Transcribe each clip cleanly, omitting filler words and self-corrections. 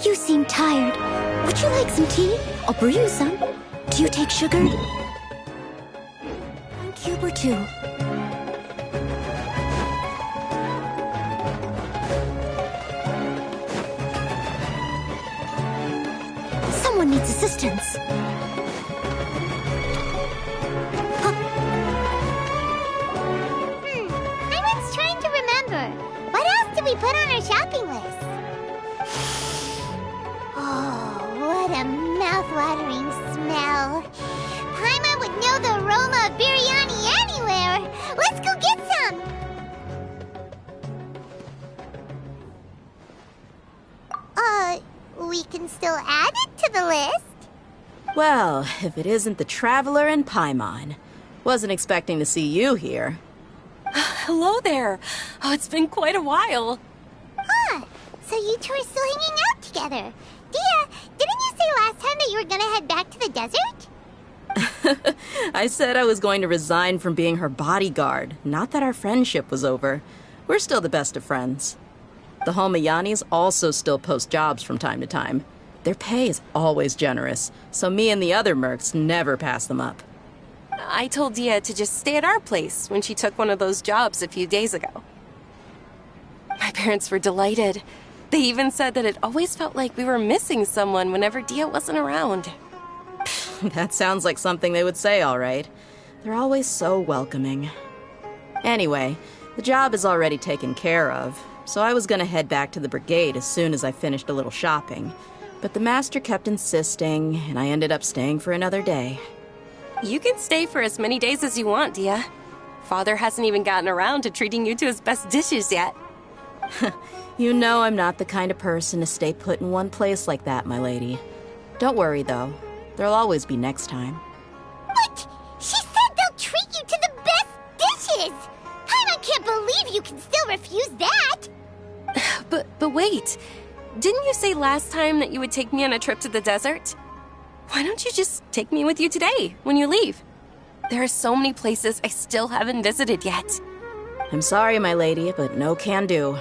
You seem tired. Would you like some tea? I'll brew you some. Do you take sugar? 1 cube or 2? Someone needs assistance. I was trying to remember. What else did we put on our shopping list? Oh, what a mouth-watering smell. Paimon would know the aroma of biryani anywhere. Let's go get some. We can still add it to the list. Well, if it isn't the Traveler and Paimon. Wasn't expecting to see you here. Hello there. Oh, it's been quite a while. So you two are still hanging out together. Dia, didn't you say last time that you were gonna head back to the desert? I said I was going to resign from being her bodyguard, not that our friendship was over. We're still the best of friends. The Homayanis also still post jobs from time to time. Their pay is always generous, so me and the other mercs never pass them up. I told Dia to just stay at our place when she took one of those jobs a few days ago. My parents were delighted. They even said that it always felt like we were missing someone whenever Dia wasn't around. That sounds like something they would say, all right. They're always so welcoming. Anyway, the job is already taken care of, so I was gonna head back to the brigade as soon as I finished a little shopping. But the master kept insisting, and I ended up staying for another day. You can stay for as many days as you want, Dia. Father hasn't even gotten around to treating you to his best dishes yet. You know I'm not the kind of person to stay put in one place like that, my lady. Don't worry, though. There'll always be next time. What? She said they'll treat you to the best dishes! Paimon can't believe you can still refuse that! But wait. Didn't you say last time that you would take me on a trip to the desert? Why don't you just take me with you today, when you leave? There are so many places I still haven't visited yet. I'm sorry, my lady, but no can do.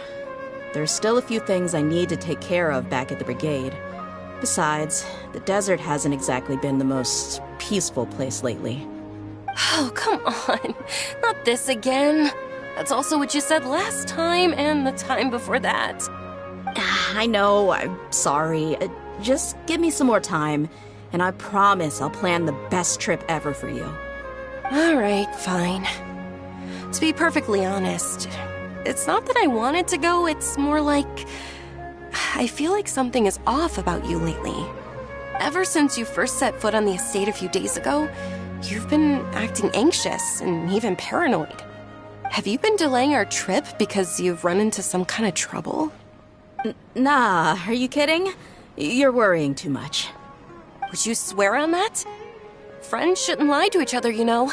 There's still a few things I need to take care of back at the brigade. Besides, the desert hasn't exactly been the most peaceful place lately. Oh, come on. Not this again. That's also what you said last time and the time before that. I know, I'm sorry. Just give me some more time, and I promise I'll plan the best trip ever for you. All right, fine. To be perfectly honest, it's not that I wanted to go, it's more like I feel like something is off about you lately. Ever since you first set foot on the estate a few days ago, you've been acting anxious and even paranoid. Have you been delaying our trip because you've run into some kind of trouble? Nah, are you kidding? You're worrying too much. Would you swear on that? Friends shouldn't lie to each other, you know.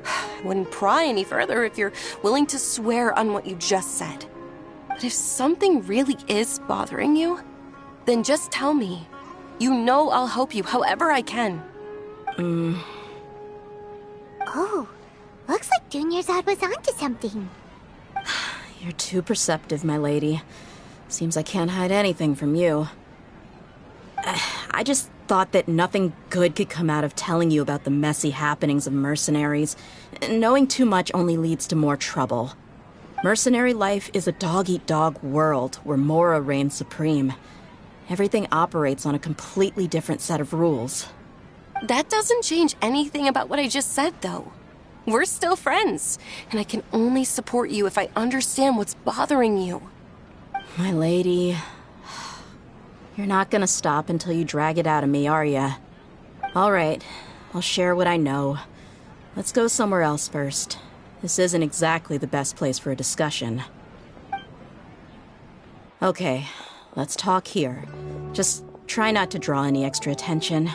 I wouldn't pry any further if you're willing to swear on what you just said. But if something really is bothering you, then just tell me. You know I'll help you however I can. Oh, looks like Dunyarzad was onto something. You're too perceptive, my lady. Seems I can't hide anything from you. I just thought that nothing good could come out of telling you about the messy happenings of mercenaries. Knowing too much only leads to more trouble. Mercenary life is a dog-eat-dog world where Mora reigns supreme. Everything operates on a completely different set of rules. That doesn't change anything about what I just said, though. We're still friends, and I can only support you if I understand what's bothering you. My lady, you're not gonna stop until you drag it out of me, are ya? All right, I'll share what I know. Let's go somewhere else first. This isn't exactly the best place for a discussion. Okay, let's talk here. Just try not to draw any extra attention.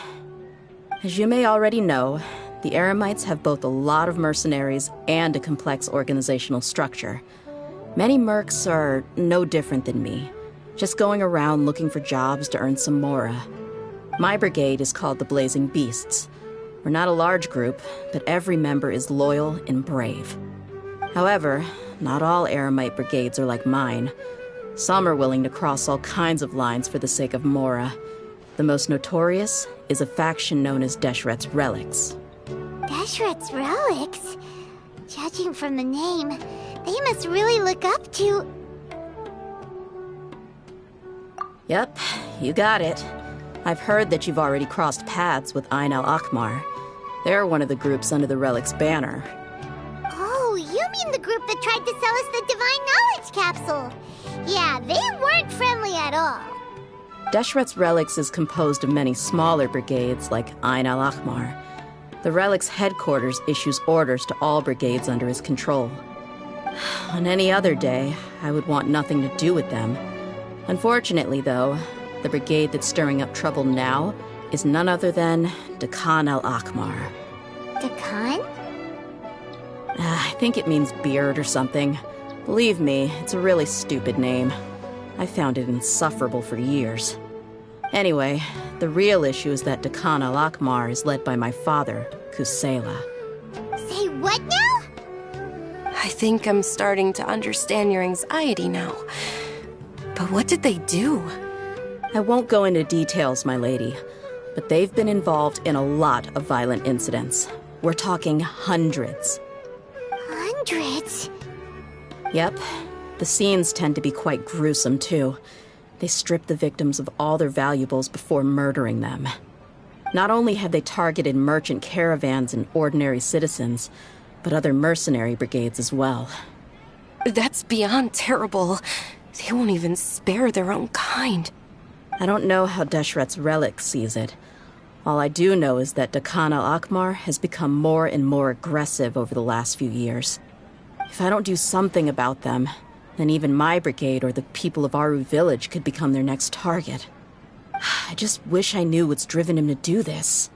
As you may already know, the Eremites have both a lot of mercenaries and a complex organizational structure. Many mercs are no different than me, just going around looking for jobs to earn some mora. My brigade is called the Blazing Beasts. We're not a large group, but every member is loyal and brave. However, not all Eremite brigades are like mine. Some are willing to cross all kinds of lines for the sake of Mora. The most notorious is a faction known as Deshret's Relics. Deshret's Relics? Judging from the name, they must really look up to... Yep, you got it. I've heard that you've already crossed paths with Ain al-Akmar. They're one of the groups under the Relic's banner. Oh, you mean the group that tried to sell us the Divine Knowledge Capsule? Yeah, they weren't friendly at all. Deshret's Relics is composed of many smaller brigades like Ain al-Akmar. The Relic's headquarters issues orders to all brigades under his control. On any other day, I would want nothing to do with them. Unfortunately, though, the brigade that's stirring up trouble now is none other than Dakan al-Akmar. Dakan? I think it means beard or something. Believe me, it's a really stupid name. I found it insufferable for years. Anyway, the real issue is that Dakan al-Akmar is led by my father, Kusela. Say what now? I think I'm starting to understand your anxiety now. But what did they do? I won't go into details, my lady, but they've been involved in a lot of violent incidents. We're talking hundreds. Hundreds? Yep. The scenes tend to be quite gruesome, too. They strip the victims of all their valuables before murdering them. Not only have they targeted merchant caravans and ordinary citizens, but other mercenary brigades as well. That's beyond terrible. They won't even spare their own kind. I don't know how Deshret's Relic sees it. All I do know is that Dakan al-Akmar has become more and more aggressive over the last few years. If I don't do something about them, then even my brigade or the people of Aru village could become their next target. I just wish I knew what's driven him to do this.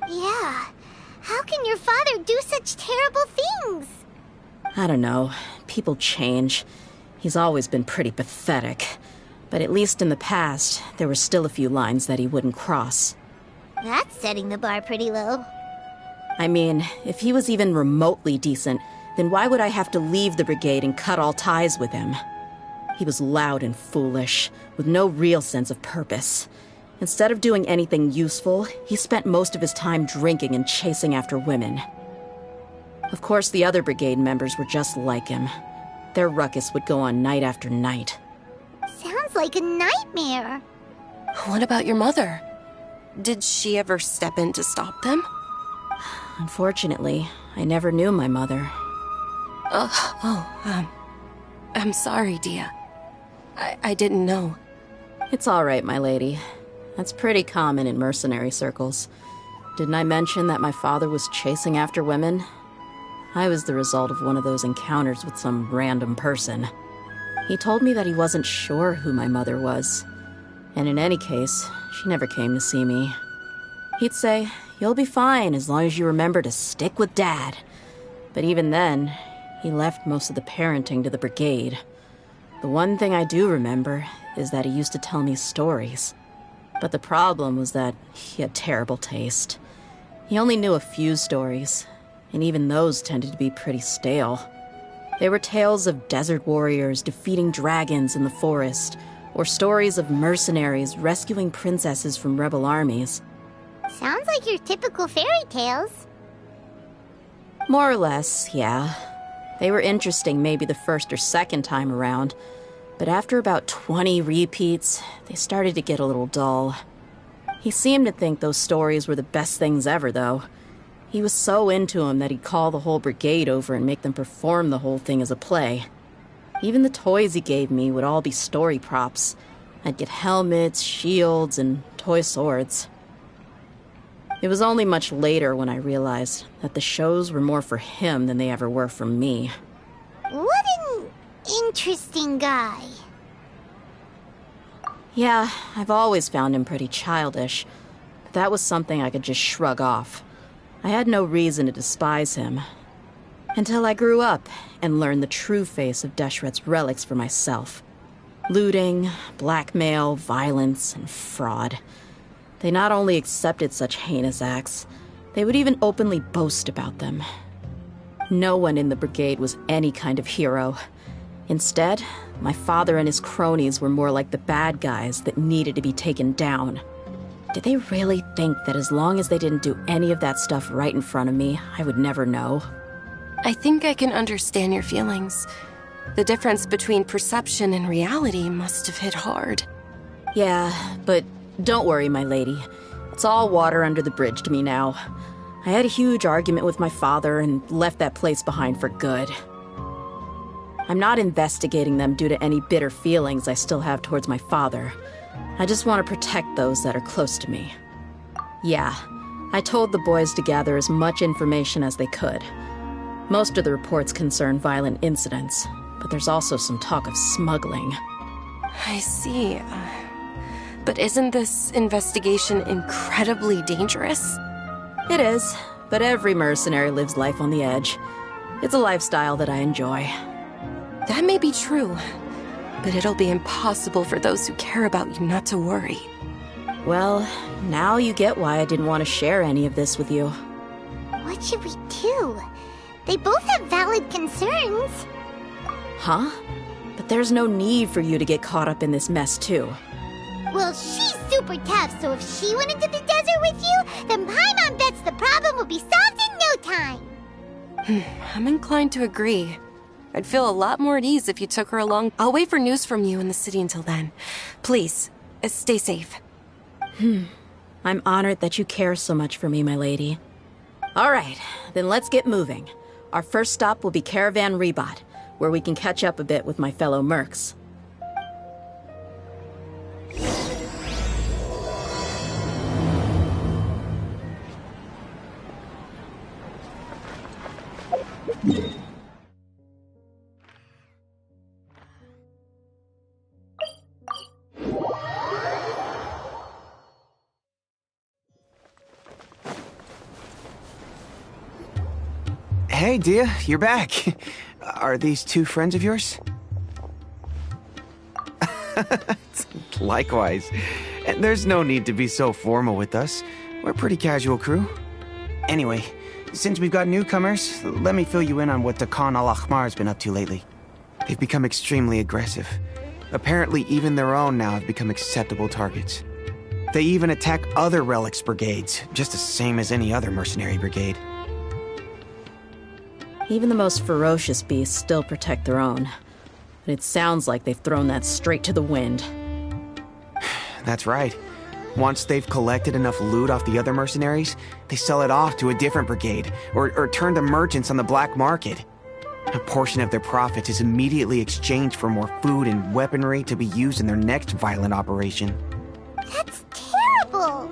Yeah. How can your father do such terrible things? I don't know. People change. He's always been pretty pathetic. But at least in the past, there were still a few lines that he wouldn't cross. That's setting the bar pretty low. I mean, if he was even remotely decent, then why would I have to leave the brigade and cut all ties with him? He was loud and foolish, with no real sense of purpose. Instead of doing anything useful, he spent most of his time drinking and chasing after women. Of course, the other brigade members were just like him. Their ruckus would go on night after night. Sounds like a nightmare. What about your mother? Did she ever step in to stop them? Unfortunately, I never knew my mother. I'm sorry, Dia. I didn't know. It's all right, my lady. That's pretty common in mercenary circles. Didn't I mention that my father was chasing after women? I was the result of one of those encounters with some random person. He told me that he wasn't sure who my mother was. And in any case, she never came to see me. He'd say, "You'll be fine as long as you remember to stick with Dad." But even then, he left most of the parenting to the brigade. The one thing I do remember is that he used to tell me stories. But the problem was that he had terrible taste. He only knew a few stories, and even those tended to be pretty stale. They were tales of desert warriors defeating dragons in the forest, or stories of mercenaries rescuing princesses from rebel armies. Sounds like your typical fairy tales. More or less, yeah. They were interesting maybe the first or second time around, but after about 20 repeats, they started to get a little dull. He seemed to think those stories were the best things ever, though. He was so into them that he'd call the whole brigade over and make them perform the whole thing as a play. Even the toys he gave me would all be story props. I'd get helmets, shields, and toy swords. It was only much later when I realized that the shows were more for him than they ever were for me. What an interesting guy. Yeah, I've always found him pretty childish. But that was something I could just shrug off. I had no reason to despise him. Until I grew up and learned the true face of Deshret's Relics for myself. Looting, blackmail, violence, and fraud. They not only accepted such heinous acts, they would even openly boast about them. No one in the brigade was any kind of hero. Instead, my father and his cronies were more like the bad guys that needed to be taken down. Did they really think that as long as they didn't do any of that stuff right in front of me, I would never know? I think I can understand your feelings. The difference between perception and reality must have hit hard. Yeah, but don't worry, my lady. It's all water under the bridge to me now. I had a huge argument with my father and left that place behind for good. I'm not investigating them due to any bitter feelings I still have towards my father. I just want to protect those that are close to me. Yeah, I told the boys to gather as much information as they could. Most of the reports concern violent incidents, but there's also some talk of smuggling. I see. But isn't this investigation incredibly dangerous? It is, but every mercenary lives life on the edge. It's a lifestyle that I enjoy. That may be true, but it'll be impossible for those who care about you not to worry. Well, now you get why I didn't want to share any of this with you. What should we do? They both have valid concerns. Huh? But there's no need for you to get caught up in this mess, too. Well, she's super tough, so if she went into the desert with you, then Paimon bets the problem will be solved in no time. I'm inclined to agree. I'd feel a lot more at ease if you took her along. I'll wait for news from you in the city until then. Please, stay safe. I'm honored that you care so much for me, my lady. All right, then let's get moving. Our first stop will be Caravan Rebot, where we can catch up a bit with my fellow mercs. Hey, Dia, you're back. Are these two friends of yours? Likewise. And there's no need to be so formal with us. We're a pretty casual crew. Anyway, since we've got newcomers, let me fill you in on what Dakan al-Ahmar's been up to lately. They've become extremely aggressive. Apparently, even their own now have become acceptable targets. They even attack other relics brigades, just the same as any other mercenary brigade. Even the most ferocious beasts still protect their own. But it sounds like they've thrown that straight to the wind. That's right. Once they've collected enough loot off the other mercenaries, they sell it off to a different brigade, or turn to merchants on the black market. A portion of their profits is immediately exchanged for more food and weaponry to be used in their next violent operation. That's terrible!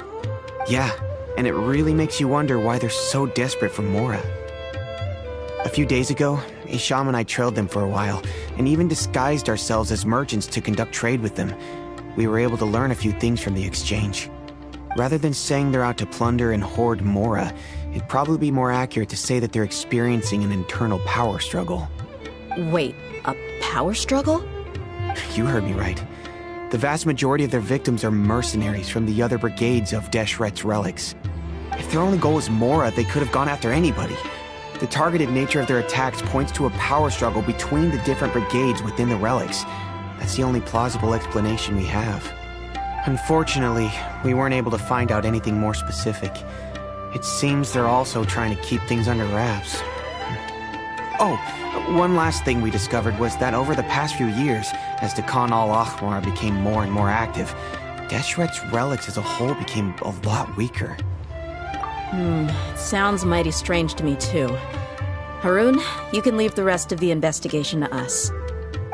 Yeah, and it really makes you wonder why they're so desperate for Mora. A few days ago, Isham and I trailed them for a while, and even disguised ourselves as merchants to conduct trade with them. We were able to learn a few things from the exchange. Rather than saying they're out to plunder and hoard Mora, it'd probably be more accurate to say that they're experiencing an internal power struggle. Wait, a power struggle? You heard me right. The vast majority of their victims are mercenaries from the other brigades of Deshret's relics. If their only goal is Mora, they could have gone after anybody. The targeted nature of their attacks points to a power struggle between the different brigades within the relics. That's the only plausible explanation we have. Unfortunately, we weren't able to find out anything more specific. It seems they're also trying to keep things under wraps. Oh, one last thing we discovered was that over the past few years, as Dakan al-Ahmar became more and more active, Deshret's relics as a whole became a lot weaker. It sounds mighty strange to me, too. Haroon, you can leave the rest of the investigation to us.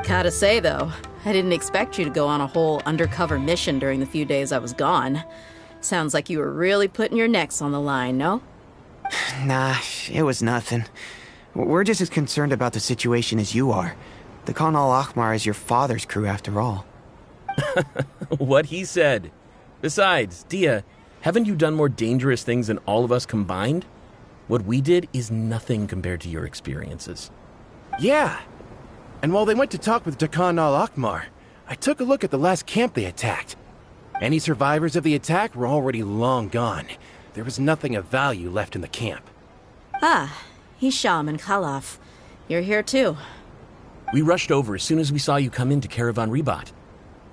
Gotta say, though, I didn't expect you to go on a whole undercover mission during the few days I was gone. Sounds like you were really putting your necks on the line, no? Nah, it was nothing. We're just as concerned about the situation as you are. The Khan al-Ahmar is your father's crew, after all. What he said. Besides, Dia, haven't you done more dangerous things than all of us combined? What we did is nothing compared to your experiences. Yeah. And while they went to talk with Dakan al-Ahmar, I took a look at the last camp they attacked. Any survivors of the attack were already long gone. There was nothing of value left in the camp. Ah, Hisham and Khalaf. You're here too. We rushed over as soon as we saw you come into Caravan Rebot.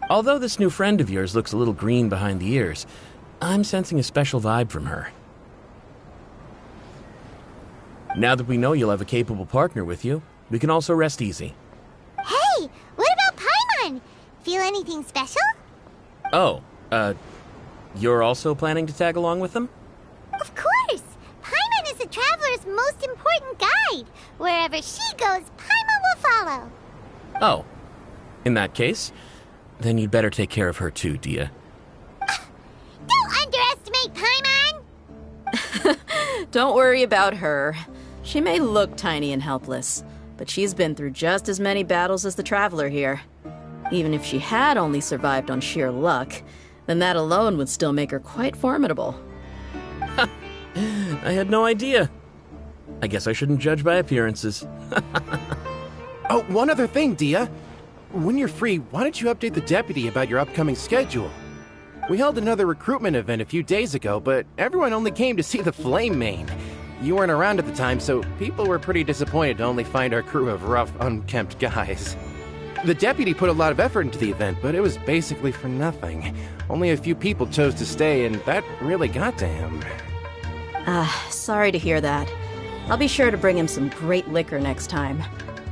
Although this new friend of yours looks a little green behind the ears, I'm sensing a special vibe from her. Now that we know you'll have a capable partner with you, we can also rest easy. Hey, what about Paimon? Feel anything special? Oh, you're also planning to tag along with them? Of course! Paimon is the traveler's most important guide. Wherever she goes, Paimon will follow. Oh, in that case, then you'd better take care of her too, Dia. Don't underestimate Paimon! Don't worry about her. She may look tiny and helpless, but she's been through just as many battles as the traveler here. Even if she had only survived on sheer luck, then that alone would still make her quite formidable. I had no idea. I guess I shouldn't judge by appearances. Oh, one other thing, Dia. When you're free, why don't you update the deputy about your upcoming schedule? We held another recruitment event a few days ago, but everyone only came to see the Flame Main. You weren't around at the time, so people were pretty disappointed to only find our crew of rough, unkempt guys. The deputy put a lot of effort into the event, but it was basically for nothing. Only a few people chose to stay, and that really got to him. Sorry to hear that. I'll be sure to bring him some great liquor next time.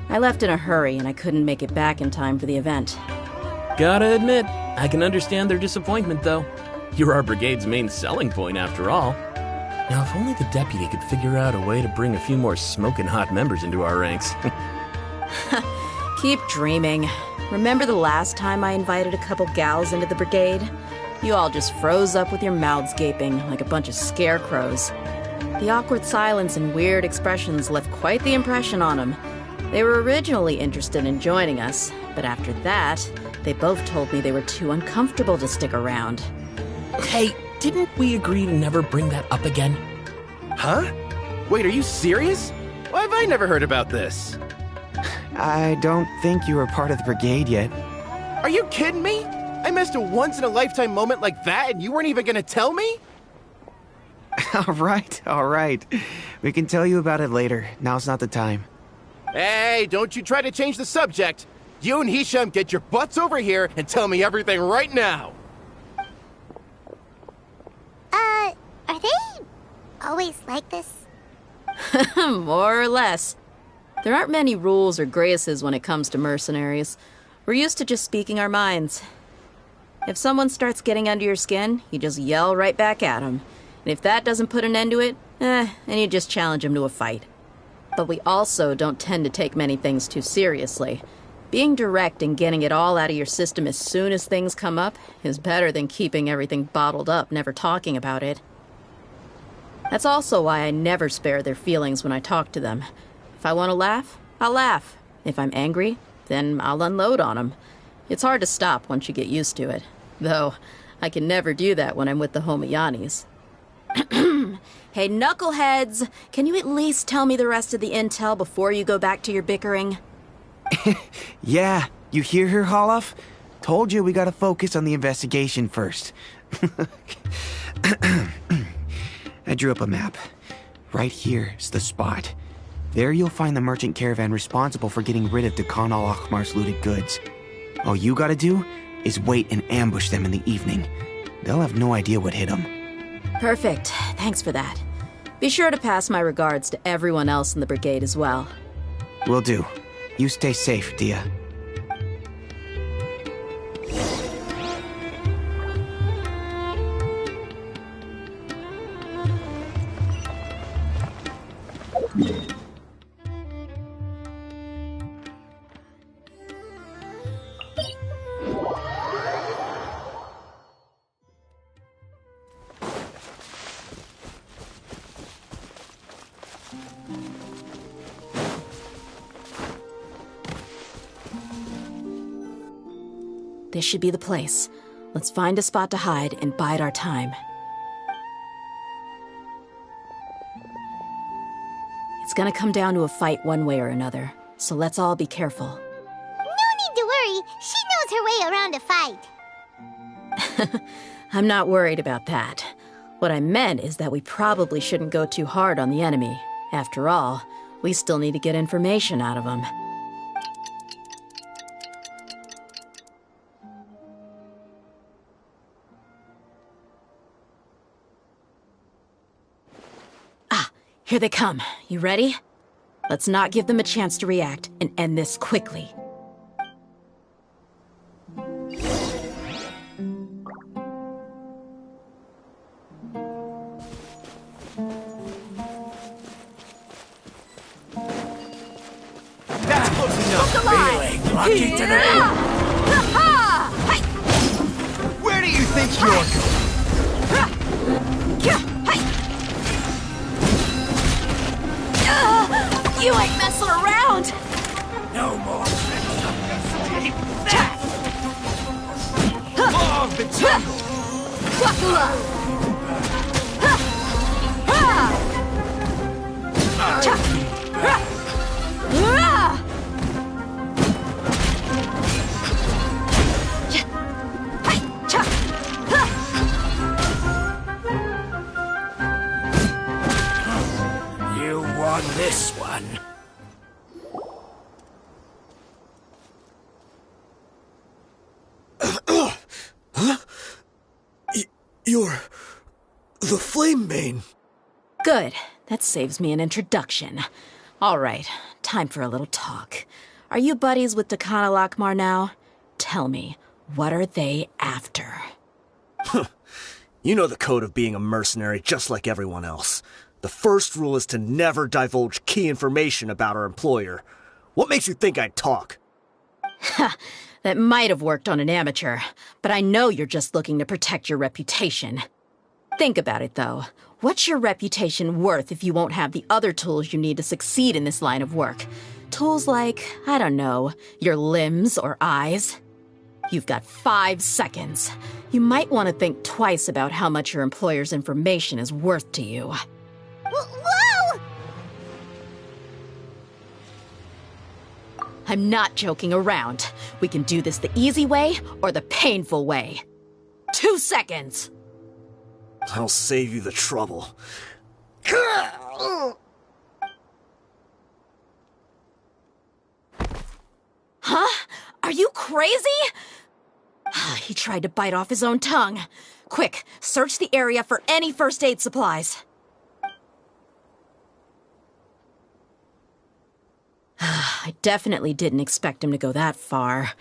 I left in a hurry and I couldn't make it back in time for the event. Gotta admit, I can understand their disappointment, though. You're our brigade's main selling point, after all. Now, if only the deputy could figure out a way to bring a few more smoking hot members into our ranks. Keep dreaming. Remember the last time I invited a couple gals into the brigade? You all just froze up with your mouths gaping like a bunch of scarecrows. The awkward silence and weird expressions left quite the impression on them. They were originally interested in joining us, but after that, they both told me they were too uncomfortable to stick around. Hey, didn't we agree to never bring that up again? Huh? Wait, are you serious? Why have I never heard about this? I don't think you were part of the brigade yet. Are you kidding me? I missed a once-in-a-lifetime moment like that and you weren't even gonna tell me? All right. We can tell you about it later. Now's not the time. Hey, don't you try to change the subject. You and Hisham get your butts over here and tell me everything right now. Are they always like this? More or less. There aren't many rules or graces when it comes to mercenaries. We're used to just speaking our minds. If someone starts getting under your skin, you just yell right back at them. And if that doesn't put an end to it, then you just challenge them to a fight. But we also don't tend to take many things too seriously. Being direct and getting it all out of your system as soon as things come up is better than keeping everything bottled up, never talking about it. That's also why I never spare their feelings when I talk to them. If I want to laugh, I'll laugh. If I'm angry, then I'll unload on them. It's hard to stop once you get used to it. Though, I can never do that when I'm with the Homayanis. Hey, knuckleheads! Can you at least tell me the rest of the intel before you go back to your bickering? Yeah, you hear her, Holof? Told you we gotta focus on the investigation first. I drew up a map. Right here's the spot. There you'll find the merchant caravan responsible for getting rid of Dakan al-Akhmar's looted goods. All you gotta do is wait and ambush them in the evening. They'll have no idea what hit them. Perfect. Thanks for that. Be sure to pass my regards to everyone else in the brigade as well. Will do. You stay safe, Dia. This should be the place. Let's find a spot to hide and bide our time. It's gonna come down to a fight one way or another, so let's all be careful. No need to worry. She knows her way around a fight. I'm not worried about that. What I meant is that we probably shouldn't go too hard on the enemy. After all, we still need to get information out of them. Here they come. You ready? Let's not give them a chance to react and end this quickly. That's close enough. Feeling lucky today? Where do you think you're going? You ain't messing around! No more tricks up your sleeve. Law of the jungle! Buckle up! You won this one. You're the Flame Mane. Good. That saves me an introduction. All right, time for a little talk. Are you buddies with Dakana Lakmar now? Tell me, what are they after? You know the code of being a mercenary just like everyone else. The first rule is to never divulge key information about our employer. What makes you think I'd talk? That might have worked on an amateur, but I know you're just looking to protect your reputation. Think about it, though. What's your reputation worth if you won't have the other tools you need to succeed in this line of work? Tools like, I don't know, your limbs or eyes? You've got 5 seconds. You might want to think twice about how much your employer's information is worth to you. Whoa! I'm not joking around. We can do this the easy way or the painful way. 2 seconds! I'll save you the trouble. Huh? Are you crazy? He tried to bite off his own tongue. Quick, search the area for any first aid supplies. I definitely didn't expect him to go that far.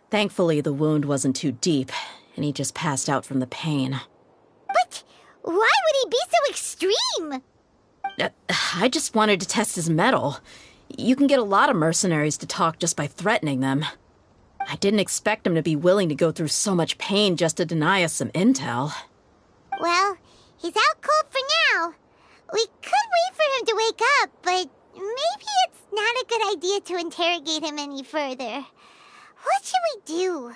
Thankfully, the wound wasn't too deep, and he just passed out from the pain. But why would he be so extreme? I just wanted to test his mettle. You can get a lot of mercenaries to talk just by threatening them. I didn't expect him to be willing to go through so much pain just to deny us some intel. Well, he's out cold for now. We could wait for him to wake up, but maybe it's not a good idea to interrogate him any further. What should we do?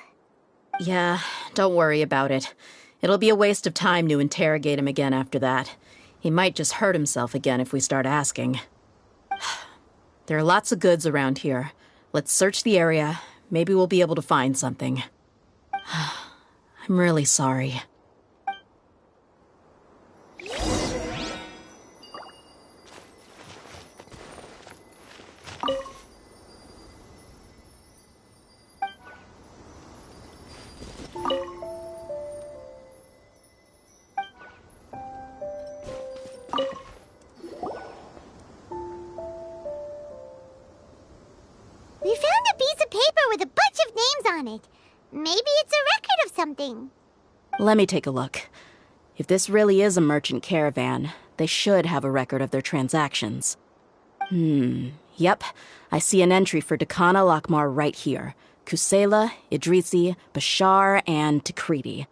Yeah, don't worry about it. It'll be a waste of time to interrogate him again after that. He might just hurt himself again if we start asking. There are lots of goods around here. Let's search the area. Maybe we'll be able to find something. I'm really sorry. We found a piece of paper with a bunch of names on it. Maybe it's a record of something. Let me take a look. If this really is a merchant caravan, they should have a record of their transactions. Yep. I see an entry for Dakana Lakmar right here. Kusela, Idrisi, Bashar, and Takriti.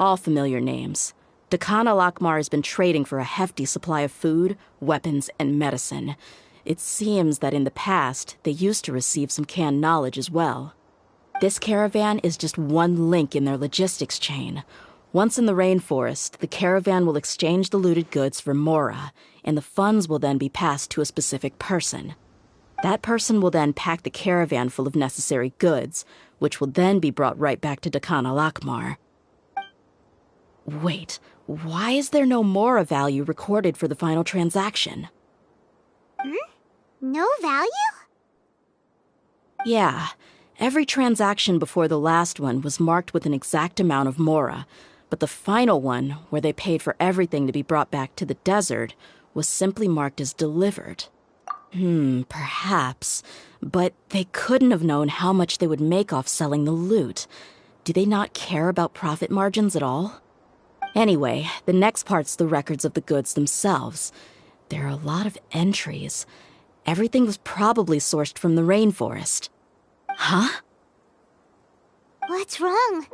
All familiar names. Dakana Lakmar has been trading for a hefty supply of food, weapons, and medicine. It seems that in the past, they used to receive some canned knowledge as well. This caravan is just one link in their logistics chain. Once in the rainforest, the caravan will exchange the looted goods for Mora, and the funds will then be passed to a specific person. That person will then pack the caravan full of necessary goods, which will then be brought right back to Dakana Lakmar. Wait, why is there no Mora value recorded for the final transaction? No value? Yeah, every transaction before the last one was marked with an exact amount of Mora, But the final one, where they paid for everything to be brought back to the desert, was simply marked as delivered. Perhaps. But they couldn't have known how much they would make off selling the loot. Do they not care about profit margins at all? Anyway, the next part's the records of the goods themselves. There are a lot of entries. Everything was probably sourced from the rainforest. Huh? What's wrong?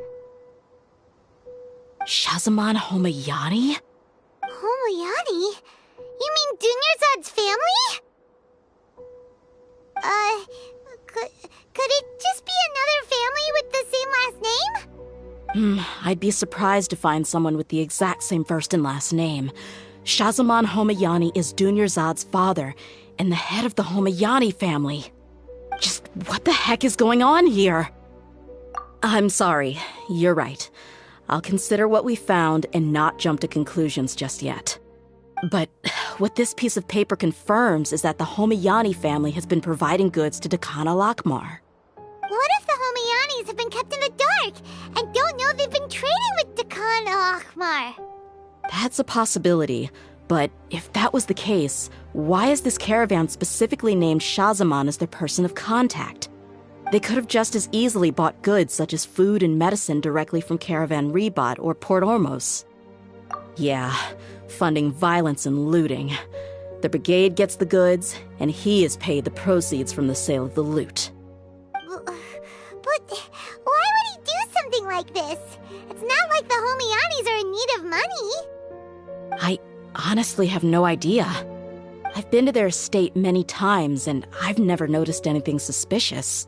Shazamon Homayani? Homayani? You mean Dunyarzad's family? Could it just be another family with the same last name? I'd be surprised to find someone with the exact same first and last name. Shazamon Homayani is Dunyarzad's father, and the head of the Homayani family. Just what the heck is going on here? I'm sorry, you're right. I'll consider what we found and not jump to conclusions just yet. But what this piece of paper confirms is that the Homayani family has been providing goods to Dakan al-Akmar. What if the Homayanis have been kept in the dark and don't know they've been trading with Dakan al-Akmar? That's a possibility, but if that was the case, why is this caravan specifically named Shazamon as their person of contact? They could have just as easily bought goods such as food and medicine directly from Caravan Ribat or Port Ormos. Yeah, funding violence and looting. The brigade gets the goods, and he is paid the proceeds from the sale of the loot. But why would he do something like this? It's not like the Homayanis are in need of money. I honestly have no idea. I've been to their estate many times, and I've never noticed anything suspicious.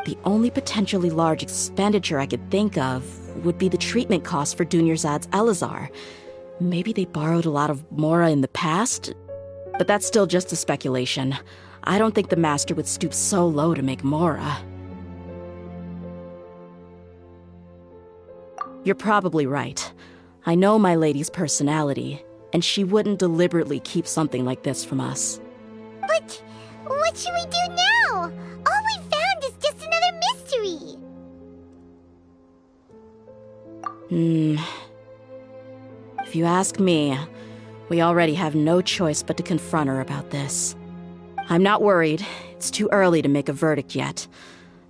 The only potentially large expenditure I could think of would be the treatment costs for Dunyarzad's Elazar. Maybe they borrowed a lot of Mora in the past? But that's still just a speculation. I don't think the Master would stoop so low to make Mora. You're probably right. I know my lady's personality, and she wouldn't deliberately keep something like this from us. But what should we do now? All we found is just another mystery. If you ask me, we already have no choice but to confront her about this. I'm not worried. It's too early to make a verdict yet.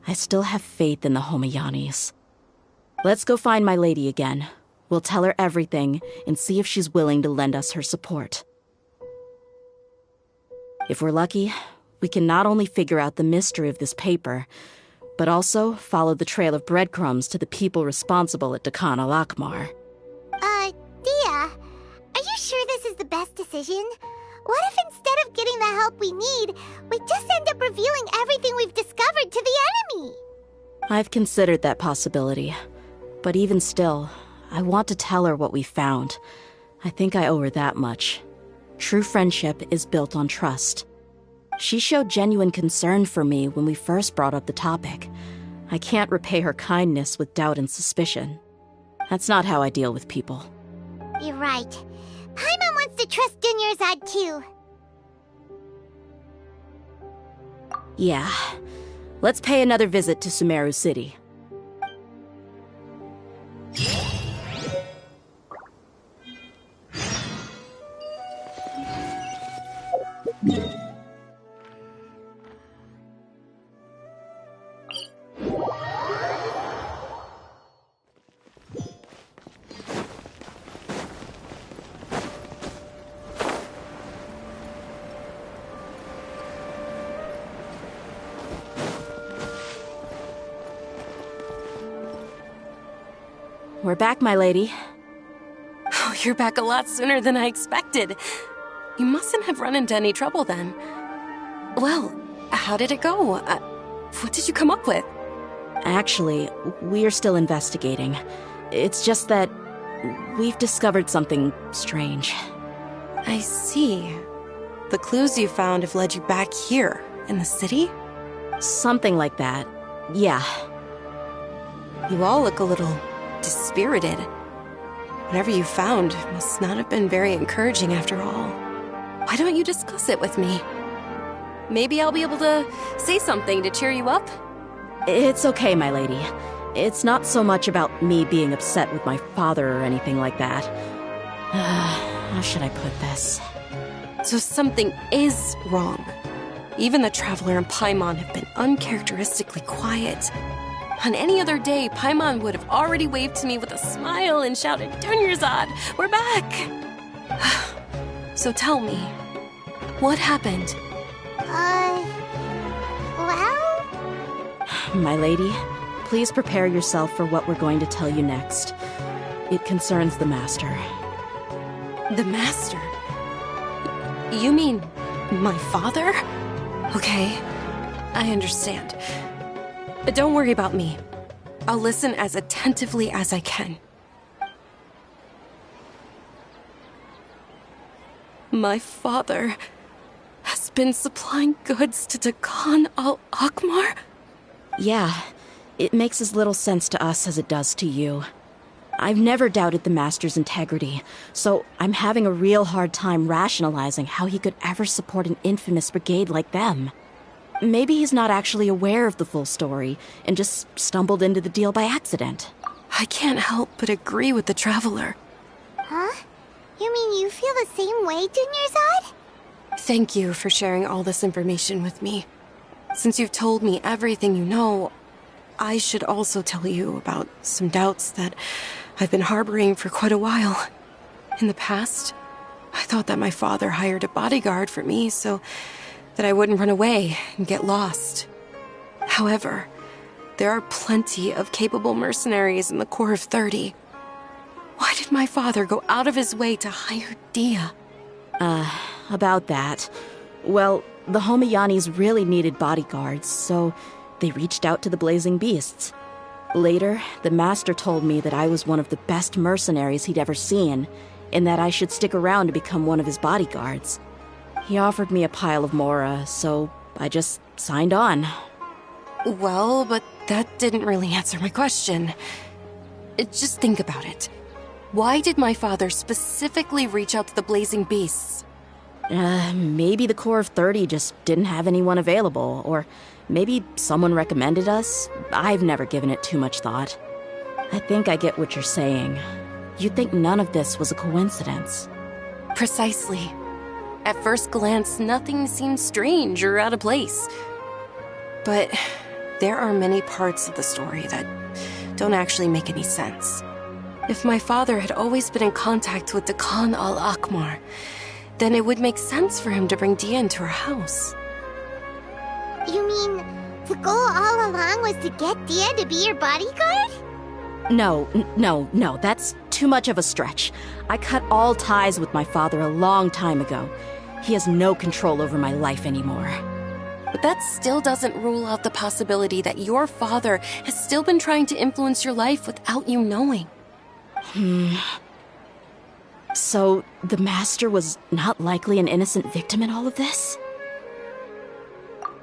I still have faith in the Homayanis. Let's go find my lady again. We'll tell her everything and see if she's willing to lend us her support. If we're lucky, we can not only figure out the mystery of this paper, but also follow the trail of breadcrumbs to the people responsible at Dakan al-Akmar. Dia, are you sure this is the best decision? What if instead of getting the help we need, we just end up revealing everything we've discovered to the enemy? I've considered that possibility, but even still, I want to tell her what we found. I think I owe her that much. True friendship is built on trust. She showed genuine concern for me when we first brought up the topic. I can't repay her kindness with doubt and suspicion. That's not how I deal with people. You're right. Paimon wants to trust Dunyarzad too. Yeah. Let's pay another visit to Sumeru City. We're back, my lady. Oh, you're back a lot sooner than I expected. You mustn't have run into any trouble then. Well, how did it go? What did you come up with? Actually, we are still investigating. It's just that we've discovered something strange. I see. The clues you found have led you back here, in the city? Something like that, yeah. You all look a little dispirited. Whatever you found must not have been very encouraging after all. Why don't you discuss it with me? Maybe I'll be able to say something to cheer you up? It's okay, my lady. It's not so much about me being upset with my father or anything like that. How should I put this? So something is wrong. Even the Traveler and Paimon have been uncharacteristically quiet. On any other day, Paimon would have already waved to me with a smile and shouted, Dunyarzad, we're back! So tell me, what happened? Well? My lady, please prepare yourself for what we're going to tell you next. It concerns the Master. The Master? You mean my father? Okay, I understand. But don't worry about me. I'll listen as attentively as I can. My father has been supplying goods to Dakan al-Akmar? Yeah, it makes as little sense to us as it does to you. I've never doubted the Master's integrity, so I'm having a real hard time rationalizing how he could ever support an infamous brigade like them. Maybe he's not actually aware of the full story and just stumbled into the deal by accident. I can't help but agree with the Traveler. Huh? You mean you feel the same way, Dunyarzad? Thank you for sharing all this information with me. Since you've told me everything you know, I should also tell you about some doubts that I've been harboring for quite a while. In the past, I thought that my father hired a bodyguard for me so that I wouldn't run away and get lost. However, there are plenty of capable mercenaries in the Corps of 30. Why did my father go out of his way to hire Dia? About that. Well, the Homayanis really needed bodyguards, so they reached out to the Blazing Beasts. Later, the Master told me that I was one of the best mercenaries he'd ever seen, and that I should stick around to become one of his bodyguards. He offered me a pile of Mora, so I just signed on. Well, but that didn't really answer my question. Just think about it. Why did my father specifically reach out to the Blazing Beasts? Maybe the Corps of 30 just didn't have anyone available, or maybe someone recommended us. I've never given it too much thought. I think I get what you're saying. You'd think none of this was a coincidence. Precisely. At first glance, nothing seemed strange or out of place. But there are many parts of the story that don't actually make any sense. If my father had always been in contact with Dakan al-Akmar, then it would make sense for him to bring Dia into our house. You mean the goal all along was to get Dia to be your bodyguard? No, that's too much of a stretch. I cut all ties with my father a long time ago. He has no control over my life anymore. But that still doesn't rule out the possibility that your father has still been trying to influence your life without you knowing. So, the Master was not likely an innocent victim in all of this?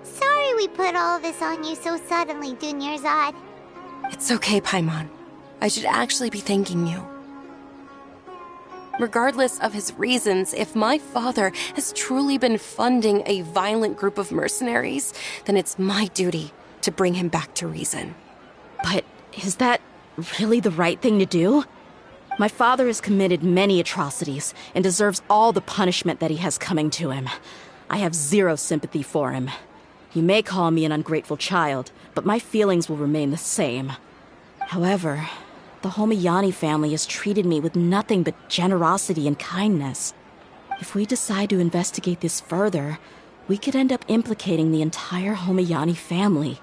Sorry we put all this on you so suddenly, Dunyarzad. It's okay, Paimon. I should actually be thanking you. Regardless of his reasons, if my father has truly been funding a violent group of mercenaries, then it's my duty to bring him back to reason. But is that really the right thing to do? My father has committed many atrocities and deserves all the punishment that he has coming to him. I have zero sympathy for him. You may call me an ungrateful child, but my feelings will remain the same. However, the Homayani family has treated me with nothing but generosity and kindness. If we decide to investigate this further, we could end up implicating the entire Homayani family.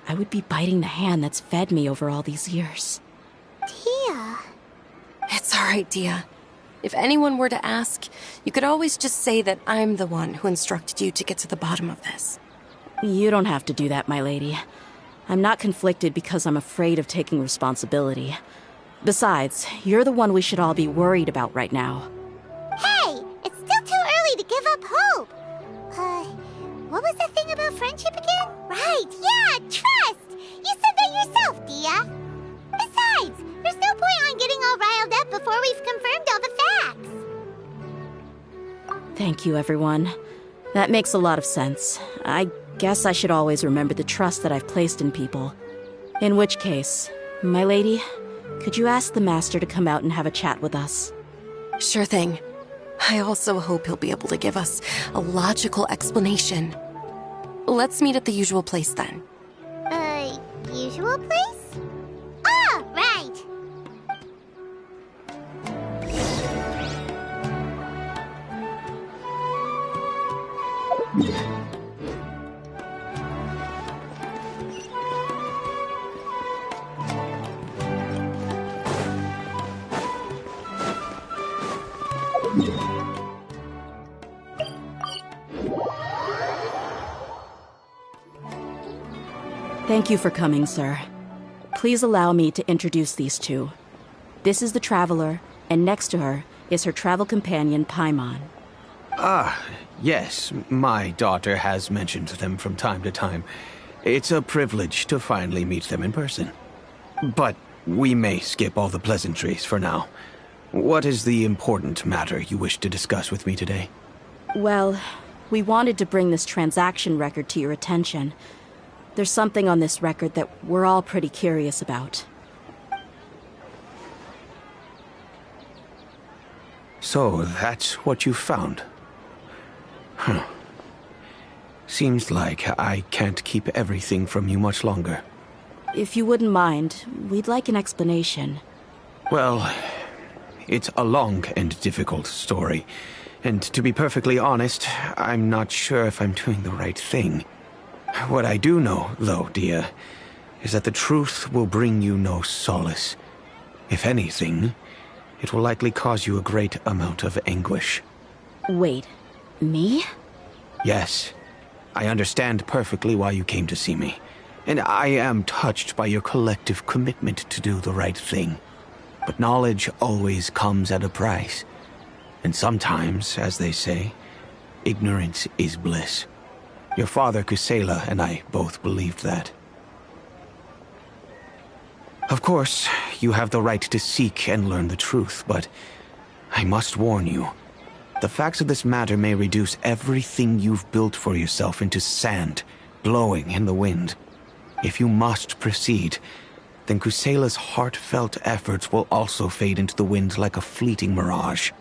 I would be biting the hand that's fed me over all these years. Dia. It's all right, Dia. If anyone were to ask, you could always just say that I'm the one who instructed you to get to the bottom of this. You don't have to do that, my lady. I'm not conflicted because I'm afraid of taking responsibility. Besides, you're the one we should all be worried about right now. Hey, it's still too early to give up hope. What was that thing about friendship again? Right, yeah, trust. You said that yourself, Dia. Besides, there's no point on getting all riled up before we've confirmed all the facts. Thank you, everyone. That makes a lot of sense. I guess I should always remember the trust that I've placed in people. In which case, My lady, could you ask the master to come out and have a chat with us? Sure thing. I also hope he'll be able to give us a logical explanation. Let's meet at the usual place then. Usual place? Ah, right! Thank you for coming, sir. Please allow me to introduce these two. This is the Traveler, and next to her is her travel companion, Paimon. Ah, yes. My daughter has mentioned them from time to time. It's a privilege to finally meet them in person. But we may skip all the pleasantries for now. What is the important matter you wish to discuss with me today? Well, we wanted to bring this transaction record to your attention. There's something on this record that we're all pretty curious about. So, that's what you found? Huh. Seems like I can't keep everything from you much longer. If you wouldn't mind, we'd like an explanation. Well, it's a long and difficult story. And to be perfectly honest, I'm not sure if I'm doing the right thing. What I do know, though, dear, is that the truth will bring you no solace. If anything, it will likely cause you a great amount of anguish. Wait, me? Yes. I understand perfectly why you came to see me. And I am touched by your collective commitment to do the right thing. But knowledge always comes at a price. And sometimes, as they say, ignorance is bliss. Your father, Kusela, and I both believed that. Of course, you have the right to seek and learn the truth, but I must warn you. The facts of this matter may reduce everything you've built for yourself into sand, blowing in the wind. If you must proceed, then Kusela's heartfelt efforts will also fade into the wind like a fleeting mirage.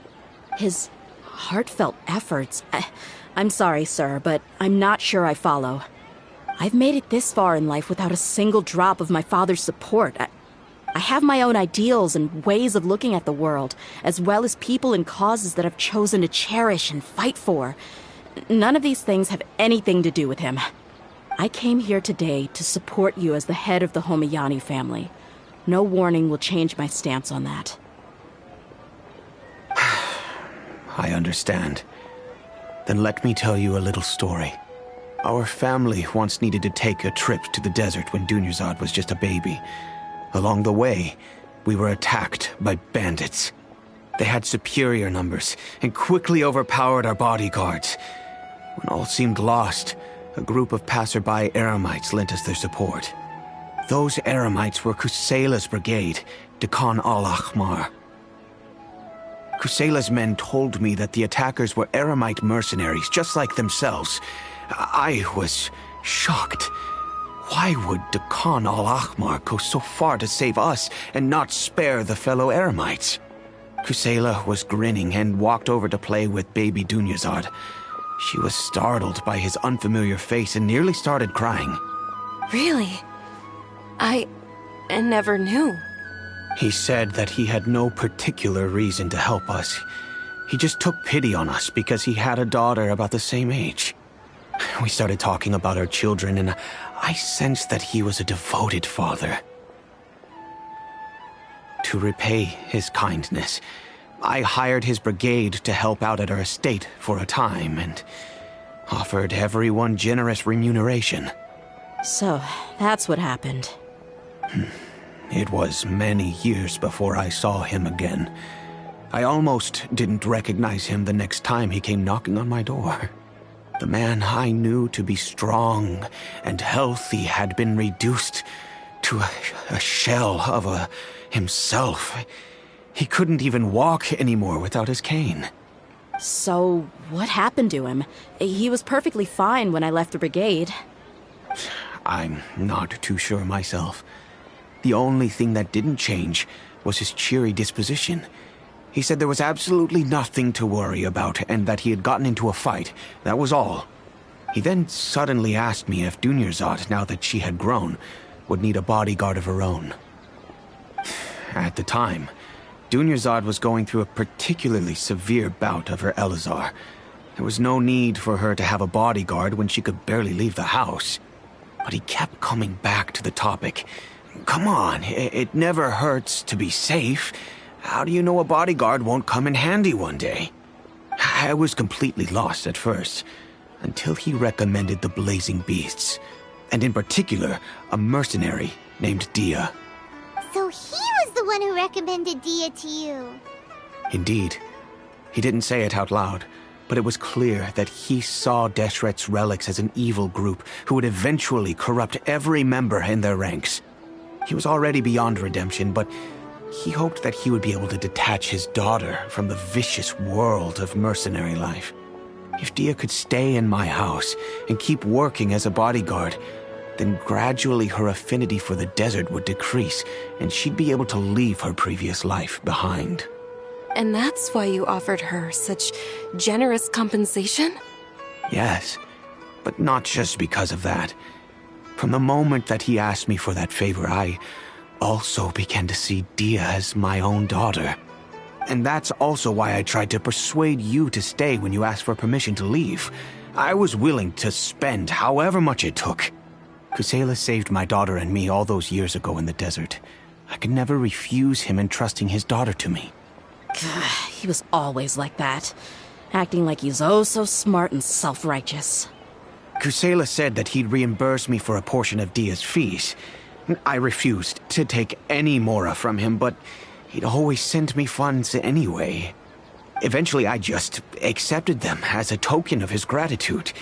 His heartfelt efforts? I'm sorry, sir, but I'm not sure I follow. I've made it this far in life without a single drop of my father's support. I have my own ideals and ways of looking at the world, as well as people and causes that I've chosen to cherish and fight for. None of these things have anything to do with him. I came here today to support you as the head of the Homayani family. No warning will change my stance on that. I understand. Then let me tell you a little story. Our family once needed to take a trip to the desert when Dunyazad was just a baby. Along the way, we were attacked by bandits. They had superior numbers and quickly overpowered our bodyguards. When all seemed lost, a group of passerby Eremites lent us their support. Those Eremites were Kusela's brigade, Dakan al-Ahmar. Kusela's men told me that the attackers were Eremite mercenaries, just like themselves. I was shocked. Why would Dakan al-Ahmar go so far to save us and not spare the fellow Eremites? Kusela was grinning and walked over to play with baby Dunyazad. She was startled by his unfamiliar face and nearly started crying. Really? I never knew. He said that he had no particular reason to help us. He just took pity on us because he had a daughter about the same age. We started talking about our children, and I sensed that he was a devoted father. To repay his kindness, I hired his brigade to help out at our estate for a time, and offered everyone generous remuneration. So, that's what happened. It was many years before I saw him again. I almost didn't recognize him the next time he came knocking on my door. The man I knew to be strong and healthy had been reduced to a shell of himself. He couldn't even walk anymore without his cane. So, what happened to him? He was perfectly fine when I left the brigade. I'm not too sure myself. The only thing that didn't change was his cheery disposition. He said there was absolutely nothing to worry about and that he had gotten into a fight. That was all. He then suddenly asked me if Dunyarzad, now that she had grown, would need a bodyguard of her own. At the time, Dunyarzad was going through a particularly severe bout of her Elazar. There was no need for her to have a bodyguard when she could barely leave the house. But he kept coming back to the topic. Come on, it never hurts to be safe. How do you know a bodyguard won't come in handy one day? I was completely lost at first, until he recommended the Blazing Beasts, and in particular, a mercenary named Dia. So he was the one who recommended Dia to you. Indeed. He didn't say it out loud, but it was clear that he saw Deshret's relics as an evil group who would eventually corrupt every member in their ranks. He was already beyond redemption, but he hoped that he would be able to detach his daughter from the vicious world of mercenary life. If Dia could stay in my house and keep working as a bodyguard, then gradually her affinity for the desert would decrease, and she'd be able to leave her previous life behind. And that's why you offered her such generous compensation? Yes, but not just because of that. From the moment that he asked me for that favor, I also began to see Dia as my own daughter. And that's also why I tried to persuade you to stay when you asked for permission to leave. I was willing to spend however much it took. Kusela saved my daughter and me all those years ago in the desert. I could never refuse him entrusting his daughter to me. He was always like that, acting like he's oh so smart and self-righteous. Kusela said that he'd reimburse me for a portion of Dia's fees. I refused to take any mora from him, but he'd always sent me funds anyway. Eventually, I just accepted them as a token of his gratitude.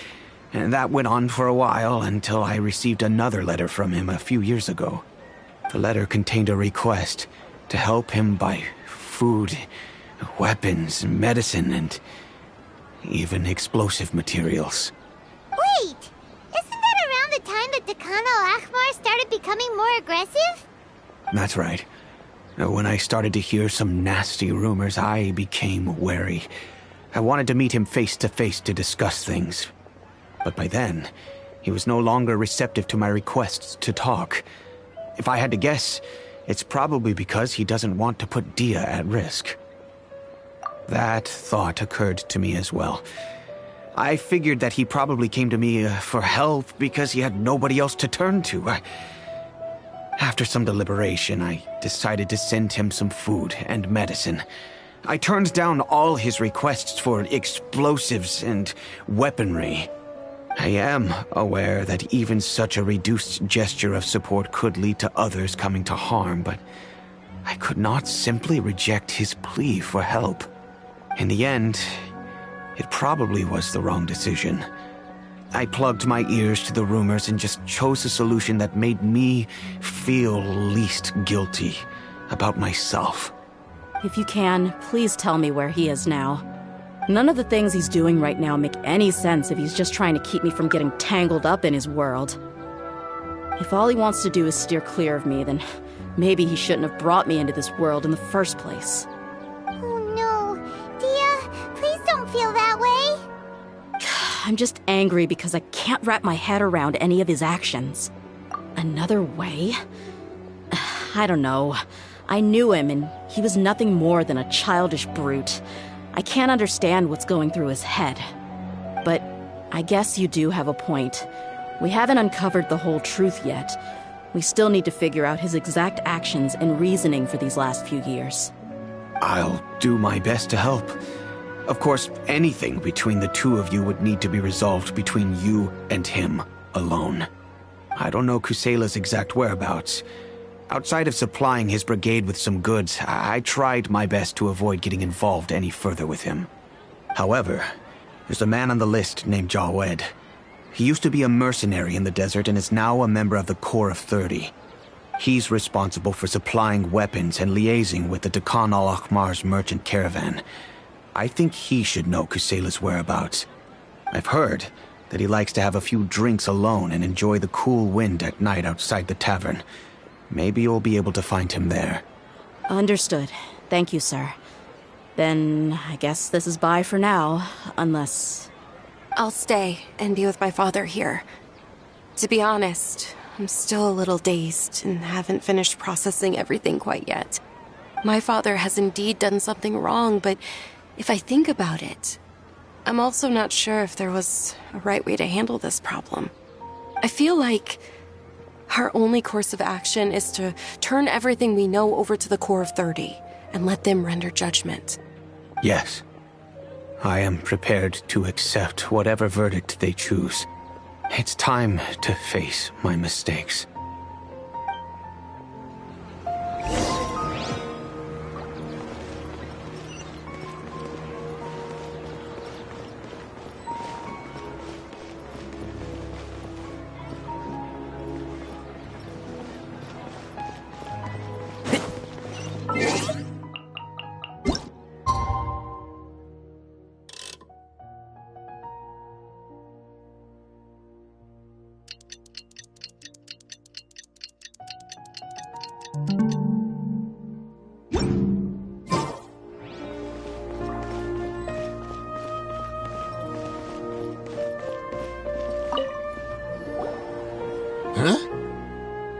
And that went on for a while until I received another letter from him a few years ago. The letter contained a request to help him buy food, weapons, medicine, and even explosive materials. Wait! Isn't that around the time that Dakan al-Ahmar started becoming more aggressive? That's right. When I started to hear some nasty rumors, I became wary. I wanted to meet him face to face to discuss things. But by then, he was no longer receptive to my requests to talk. If I had to guess, it's probably because he doesn't want to put Dia at risk. That thought occurred to me as well. I figured that he probably came to me for help because he had nobody else to turn to. After some deliberation, I decided to send him some food and medicine. I turned down all his requests for explosives and weaponry. I am aware that even such a reduced gesture of support could lead to others coming to harm, but I could not simply reject his plea for help. In the end, it probably was the wrong decision. I plugged my ears to the rumors and just chose a solution that made me feel least guilty about myself. If you can, please tell me where he is now. None of the things he's doing right now make any sense if he's just trying to keep me from getting tangled up in his world. If all he wants to do is steer clear of me, then maybe he shouldn't have brought me into this world in the first place. Oh no. Dia, please don't feel that way. I'm just angry because I can't wrap my head around any of his actions. Another way? I don't know. I knew him, and he was nothing more than a childish brute. I can't understand what's going through his head. But I guess you do have a point. We haven't uncovered the whole truth yet. We still need to figure out his exact actions and reasoning for these last few years. I'll do my best to help. Of course, anything between the two of you would need to be resolved between you and him alone. I don't know Kusela's exact whereabouts. Outside of supplying his brigade with some goods, I tried my best to avoid getting involved any further with him. However, there's a man on the list named Jawed. He used to be a mercenary in the desert and is now a member of the Corps of 30. He's responsible for supplying weapons and liaising with the Dakan al-Ahmar's merchant caravan. I think he should know Kusela's whereabouts. I've heard that he likes to have a few drinks alone and enjoy the cool wind at night outside the tavern. Maybe you'll be able to find him there. Understood. Thank you, sir. Then I guess this is bye for now, unless... I'll stay and be with my father here. To be honest, I'm still a little dazed and haven't finished processing everything quite yet. My father has indeed done something wrong, but if I think about it, I'm also not sure if there was a right way to handle this problem. I feel like our only course of action is to turn everything we know over to the Core of 30 and let them render judgment. Yes. I am prepared to accept whatever verdict they choose. It's time to face my mistakes.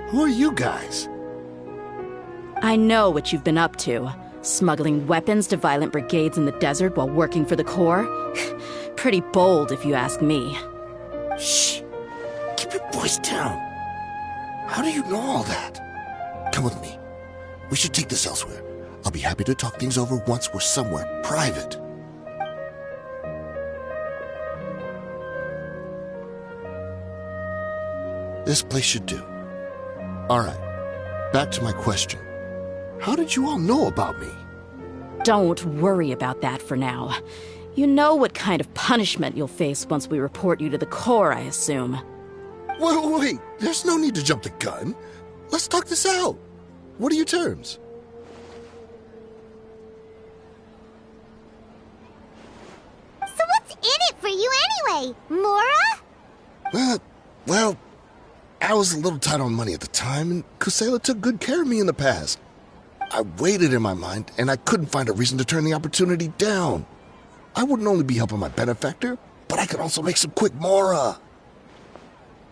Who are you guys? I know what you've been up to. Smuggling weapons to violent brigades in the desert while working for the Corps? Pretty bold, if you ask me. Shh! Keep your voice down. How do you know all that? Come with me. We should take this elsewhere. I'll be happy to talk things over once we're somewhere private. This place should do. Alright, back to my question. How did you all know about me? Don't worry about that for now. You know what kind of punishment you'll face once we report you to the Corps, I assume. Wait, there's no need to jump the gun. Let's talk this out. What are your terms? So what's in it for you anyway, Mora? Well, I was a little tight on money at the time, and Kusela took good care of me in the past. I weighed it in my mind, and I couldn't find a reason to turn the opportunity down. I wouldn't only be helping my benefactor, but I could also make some quick Mora.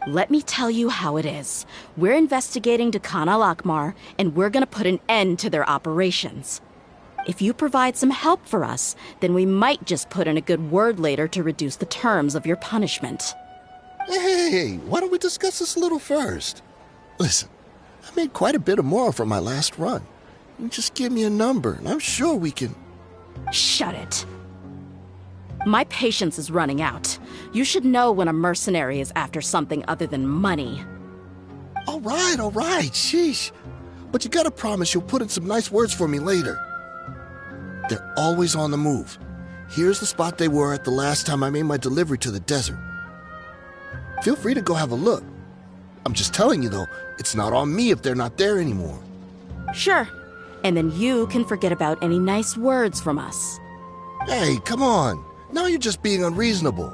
Let me tell you how it is. We're investigating Dakan al-Akmar, and we're gonna put an end to their operations. If you provide some help for us, then we might just put in a good word later to reduce the terms of your punishment. Hey, why don't we discuss this a little first? Listen, I made quite a bit of Mora from my last run. You just give me a number, and I'm sure we can... Shut it. My patience is running out. You should know when a mercenary is after something other than money. All right, sheesh. But you gotta promise you'll put in some nice words for me later. They're always on the move. Here's the spot they were at the last time I made my delivery to the desert. Feel free to go have a look. I'm just telling you, though, it's not on me if they're not there anymore. Sure. And then you can forget about any nice words from us. Hey, come on. Now you're just being unreasonable.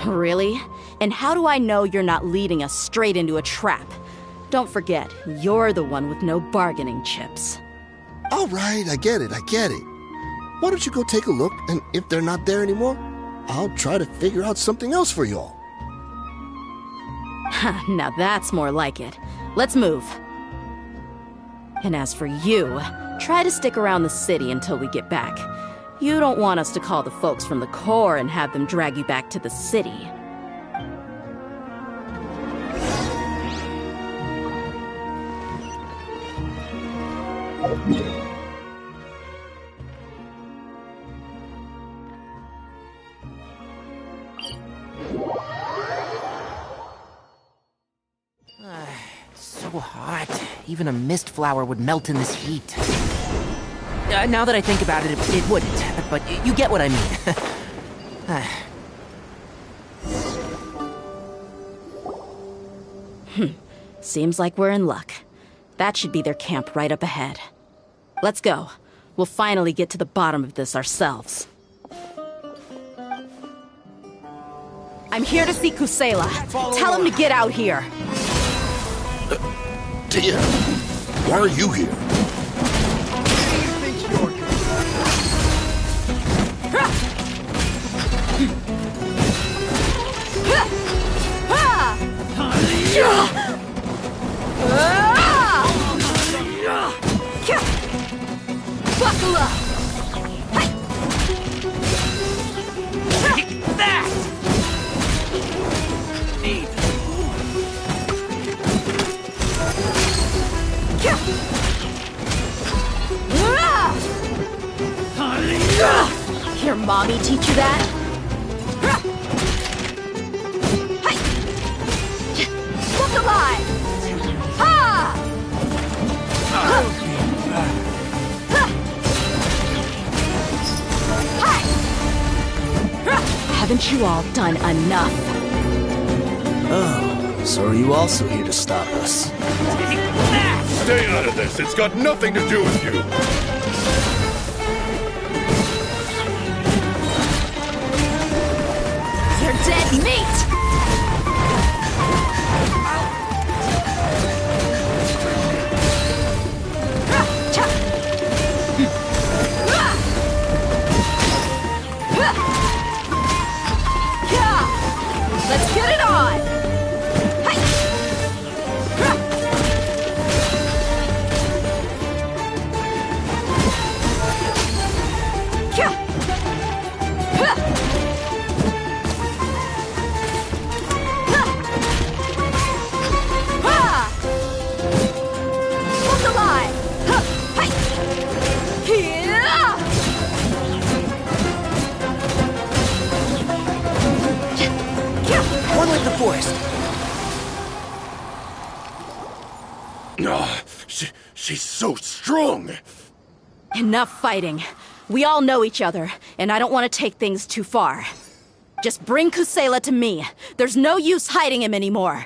Really? And how do I know you're not leading us straight into a trap? Don't forget, you're the one with no bargaining chips. All right, I get it. Why don't you go take a look, and if they're not there anymore, I'll try to figure out something else for y'all. Now that's more like it. Let's move. And as for you, try to stick around the city until we get back. You don't want us to call the folks from the Corps and have them drag you back to the city. So hot. Even a mist flower would melt in this heat. Now that I think about it, it wouldn't. But you get what I mean. Seems like we're in luck. That should be their camp right up ahead. Let's go. We'll finally get to the bottom of this ourselves. I'm here to see Kusela. Tell him to get out here. Dear. Why are you here? Buckle up! Take that! Need. Your mommy teach you that? Look alive! Ha! Haven't you all done enough? Oh, so are you also here to stop us? Stay out of this. It's got nothing to do with you. You're dead meat! Let's get it on! Hold the line! One like the forest. Oh, she's so strong. Enough fighting. We all know each other, and I don't want to take things too far. Just bring Kusela to me. There's no use hiding him anymore.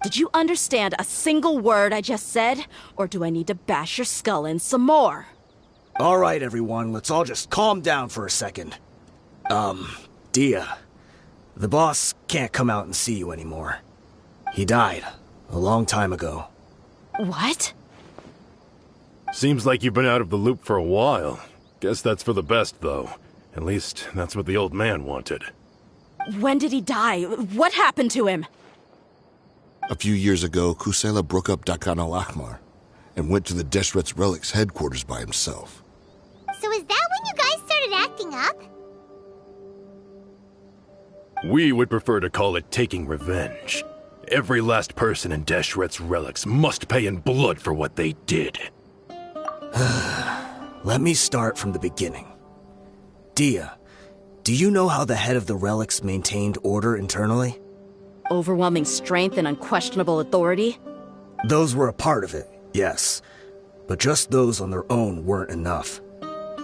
Did you understand a single word I just said? Or do I need to bash your skull in some more? All right, everyone, let's all just calm down for a second. Dia, the boss can't come out and see you anymore. He died a long time ago. What? Seems like you've been out of the loop for a while. Guess that's for the best, though. At least, that's what the old man wanted. When did he die? What happened to him? A few years ago, Kusela broke up Dakan al-Ahmar and went to the Deshret's Relics headquarters by himself. So is that when you guys started acting up? We would prefer to call it taking revenge. Every last person in Deshret's Relics must pay in blood for what they did. Let me start from the beginning. Dia, do you know how the head of the Relics maintained order internally? Overwhelming strength and unquestionable authority? Those were a part of it, yes. But just those on their own weren't enough.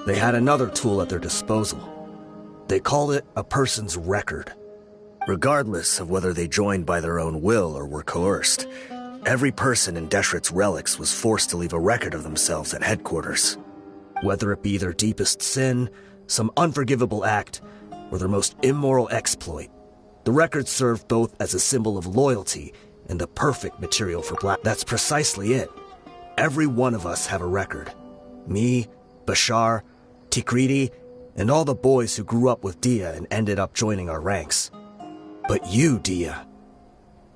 They had another tool at their disposal. They called it a person's record. Regardless of whether they joined by their own will or were coerced, every person in Deshret's Relics was forced to leave a record of themselves at headquarters. Whether it be their deepest sin, some unforgivable act, or their most immoral exploit, the record served both as a symbol of loyalty and the perfect material for black. That's precisely it. Every one of us have a record. Me, Bashar, Tikriti, and all the boys who grew up with Dia and ended up joining our ranks. But you, Dia,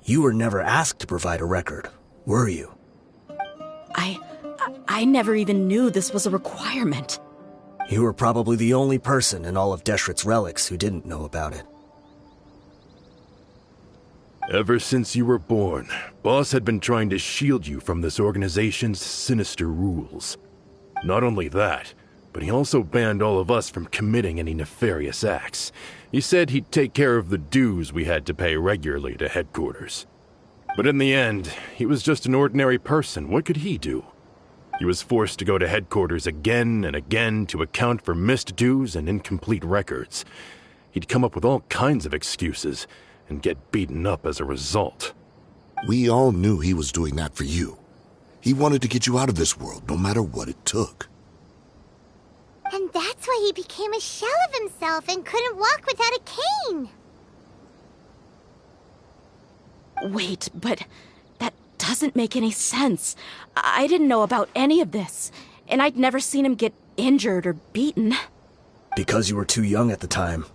you were never asked to provide a record, were you? I never even knew this was a requirement. You were probably the only person in all of Deshret's Relics who didn't know about it. Ever since you were born, Boss had been trying to shield you from this organization's sinister rules. Not only that, but he also banned all of us from committing any nefarious acts. He said he'd take care of the dues we had to pay regularly to headquarters. But in the end, he was just an ordinary person. What could he do? He was forced to go to headquarters again and again to account for missed dues and incomplete records. He'd come up with all kinds of excuses and get beaten up as a result. We all knew he was doing that for you. He wanted to get you out of this world, no matter what it took. And that's why he became a shell of himself and couldn't walk without a cane. Wait, but doesn't make any sense. I didn't know about any of this, and I'd never seen him get injured or beaten. Because you were too young at the time.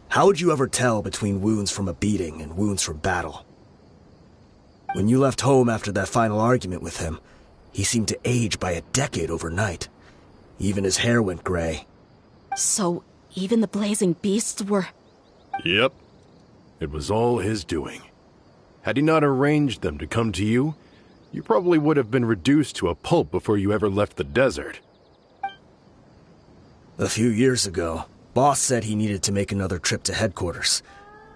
How would you ever tell between wounds from a beating and wounds from battle? When you left home after that final argument with him, he seemed to age by a decade overnight. Even his hair went gray. So, even the blazing beasts were... Yep. It was all his doing. Had he not arranged them to come to you, you probably would have been reduced to a pulp before you ever left the desert. A few years ago, Boss said he needed to make another trip to headquarters.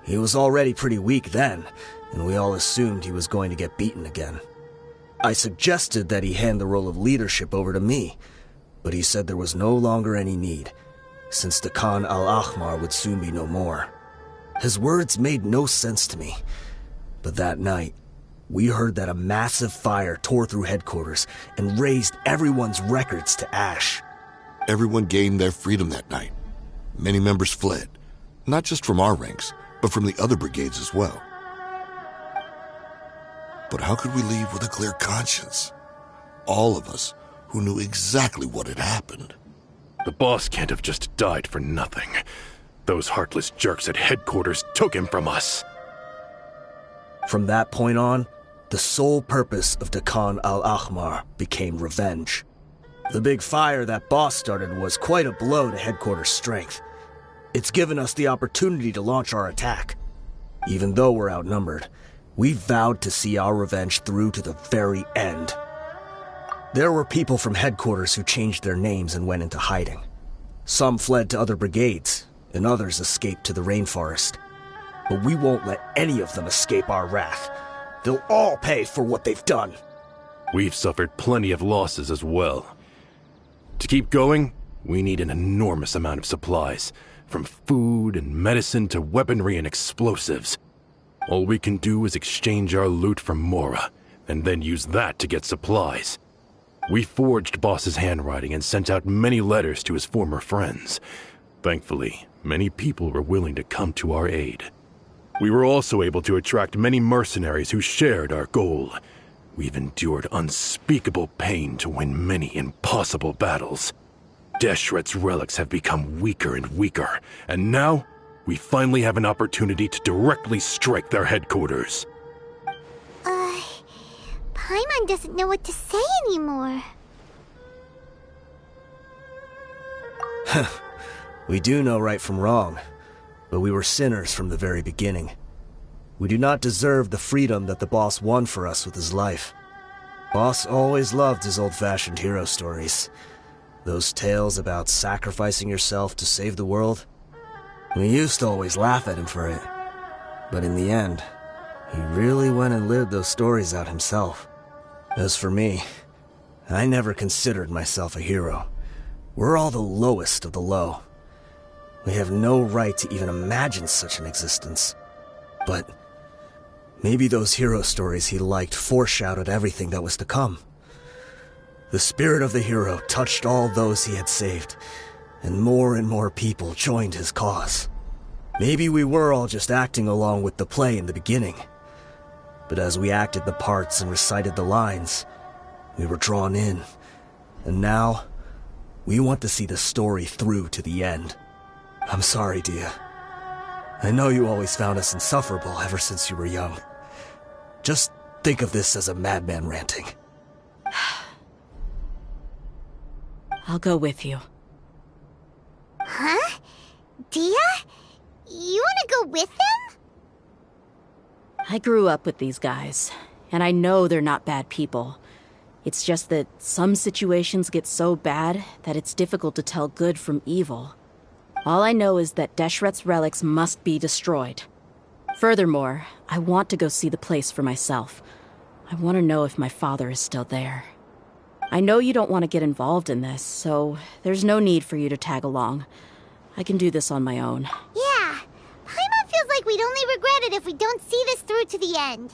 He was already pretty weak then, and we all assumed he was going to get beaten again. I suggested that he hand the role of leadership over to me, but he said there was no longer any need, since the Khan al-Ahmar would soon be no more. His words made no sense to me, but that night, we heard that a massive fire tore through headquarters and razed everyone's records to ash. Everyone gained their freedom that night. Many members fled, not just from our ranks, but from the other brigades as well. But how could we leave with a clear conscience? All of us who knew exactly what had happened. The boss can't have just died for nothing. Those heartless jerks at headquarters took him from us. From that point on, the sole purpose of the Khan al-Ahmar became revenge. The big fire that Boss started was quite a blow to headquarters' strength. It's given us the opportunity to launch our attack. Even though we're outnumbered, we vowed to see our revenge through to the very end. There were people from headquarters who changed their names and went into hiding. Some fled to other brigades, and others escaped to the rainforest. But we won't let any of them escape our wrath. They'll all pay for what they've done. We've suffered plenty of losses as well. To keep going, we need an enormous amount of supplies, from food and medicine to weaponry and explosives. All we can do is exchange our loot from Mora, and then use that to get supplies. We forged Boss's handwriting and sent out many letters to his former friends. Thankfully, many people were willing to come to our aid. We were also able to attract many mercenaries who shared our goal. We've endured unspeakable pain to win many impossible battles. Deshret's relics have become weaker and weaker, and now we finally have an opportunity to directly strike their headquarters. Paimon doesn't know what to say anymore. We do know right from wrong, but we were sinners from the very beginning. We do not deserve the freedom that the boss won for us with his life. Boss always loved his old-fashioned hero stories. Those tales about sacrificing yourself to save the world. We used to always laugh at him for it. But in the end, he really went and lived those stories out himself. As for me, I never considered myself a hero. We're all the lowest of the low. We have no right to even imagine such an existence. But maybe those hero stories he liked foreshadowed everything that was to come. The spirit of the hero touched all those he had saved, and more people joined his cause. Maybe we were all just acting along with the play in the beginning. But as we acted the parts and recited the lines, we were drawn in. And now, we want to see the story through to the end. I'm sorry, Dia. I know you always found us insufferable ever since you were young. Just think of this as a madman ranting. I'll go with you. Huh? Dia? You wanna go with them? I grew up with these guys, and I know they're not bad people. It's just that some situations get so bad that it's difficult to tell good from evil. All I know is that Deshret's relics must be destroyed. Furthermore, I want to go see the place for myself. I want to know if my father is still there. I know you don't want to get involved in this, so there's no need for you to tag along. I can do this on my own. Yeah. Paimon feels like we'd only regret it if we don't see this through to the end.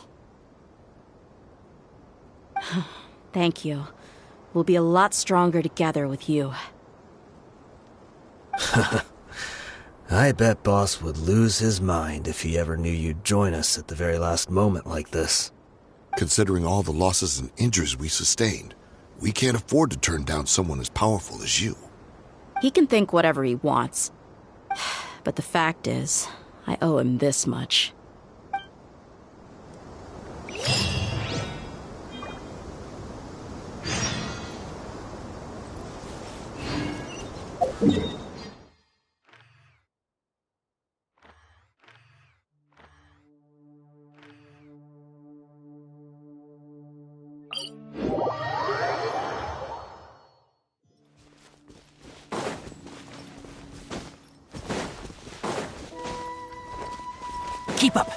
Thank you. We'll be a lot stronger together with you. I bet Boss would lose his mind if he ever knew you'd join us at the very last moment like this. Considering all the losses and injuries we sustained, we can't afford to turn down someone as powerful as you. He can think whatever he wants. But the fact is, I owe him this much. Keep up.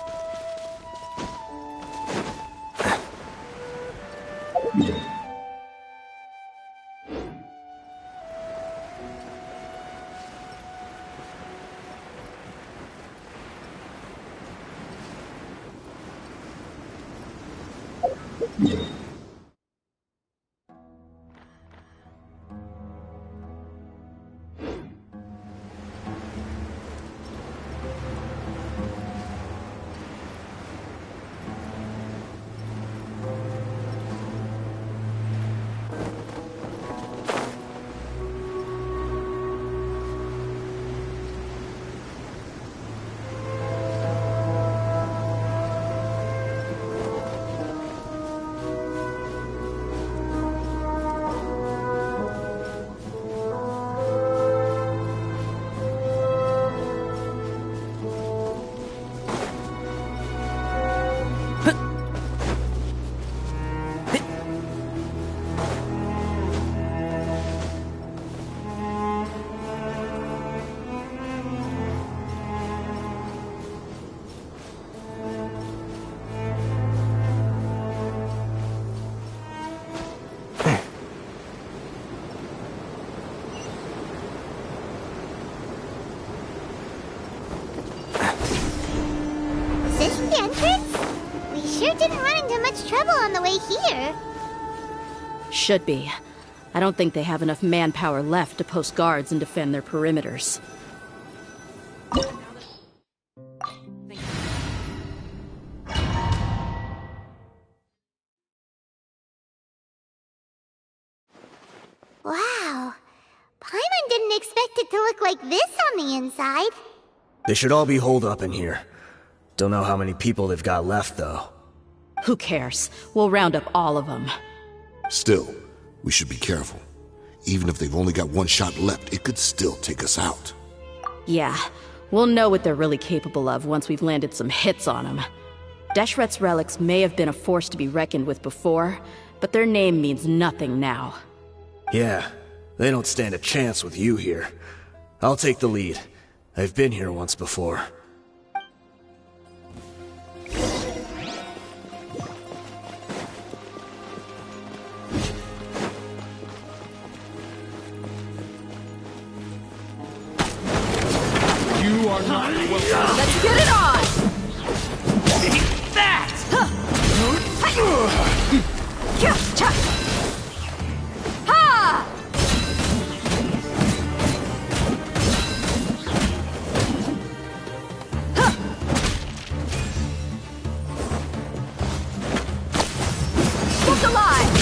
Didn't run into much trouble on the way here. Should be. I don't think they have enough manpower left to post guards and defend their perimeters. Wow. Paimon didn't expect it to look like this on the inside. They should all be holed up in here. Don't know how many people they've got left, though. Who cares? We'll round up all of them. Still, we should be careful. Even if they've only got one shot left, it could still take us out. Yeah, we'll know what they're really capable of once we've landed some hits on them. Deshret's relics may have been a force to be reckoned with before, but their name means nothing now. Yeah, they don't stand a chance with you here. I'll take the lead. I've been here once before. You are not welcome. Let's get it on! Take that! Ha! Booked alive!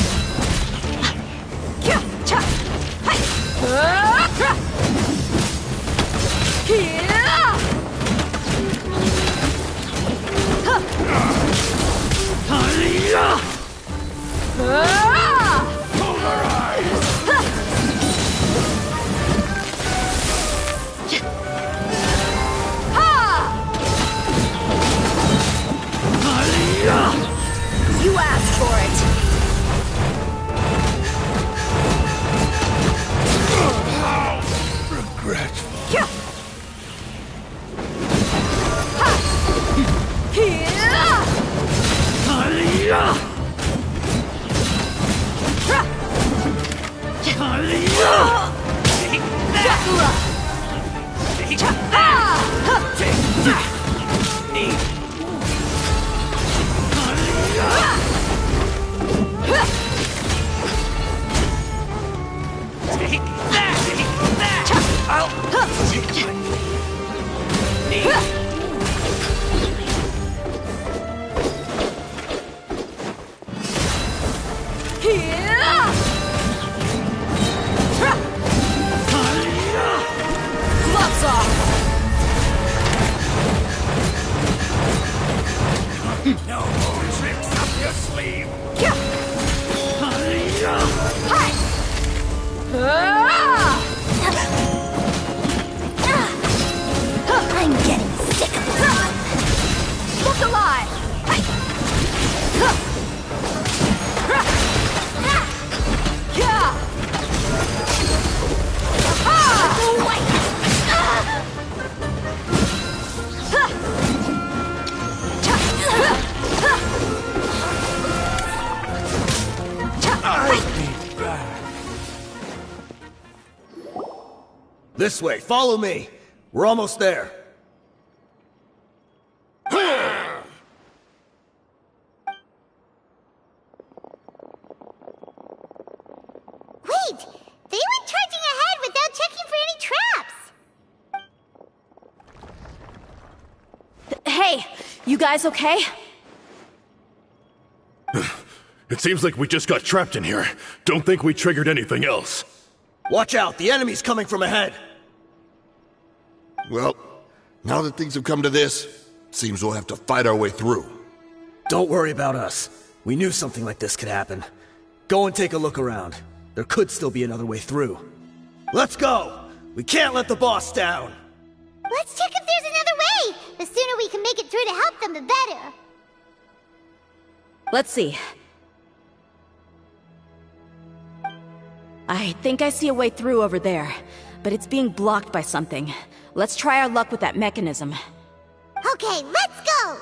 You asked for it. How regretful. This way, follow me. We're almost there. Wait! They went charging ahead without checking for any traps! Hey, you guys okay? It seems like we just got trapped in here. Don't think we triggered anything else. Watch out, the enemy's coming from ahead. Well, now that things have come to this, seems we'll have to fight our way through. Don't worry about us. We knew something like this could happen. Go and take a look around. There could still be another way through. Let's go! We can't let the boss down! Let's check if there's another way! The sooner we can make it through to help them, the better! Let's see. I think I see a way through over there, but it's being blocked by something. Let's try our luck with that mechanism. Okay, let's go!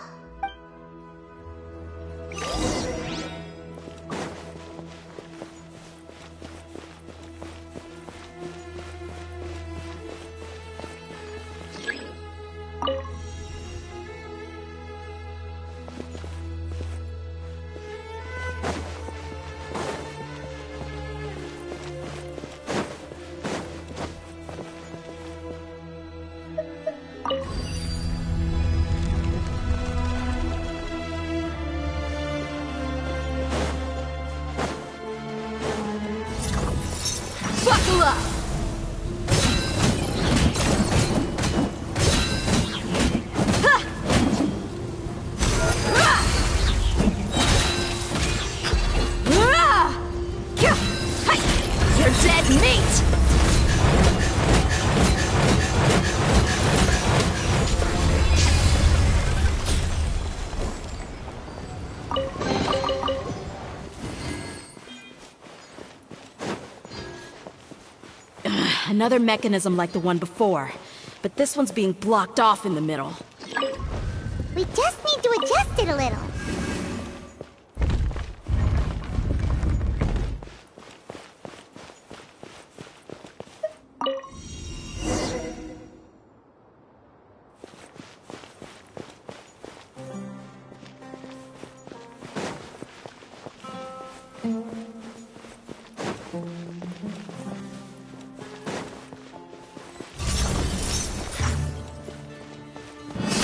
Buckle up! You're dead meat! Another mechanism like the one before, but this one's being blocked off in the middle. We just need to adjust it a little.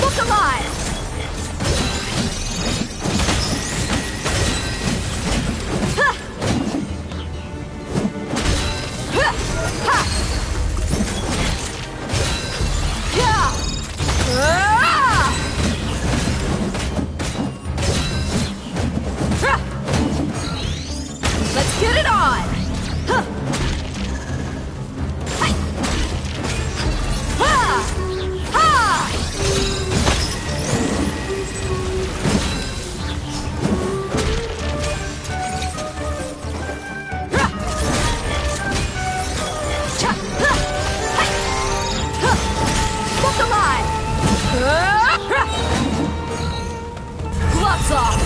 Look alive! Let's get it on! Look alive! Gloves off!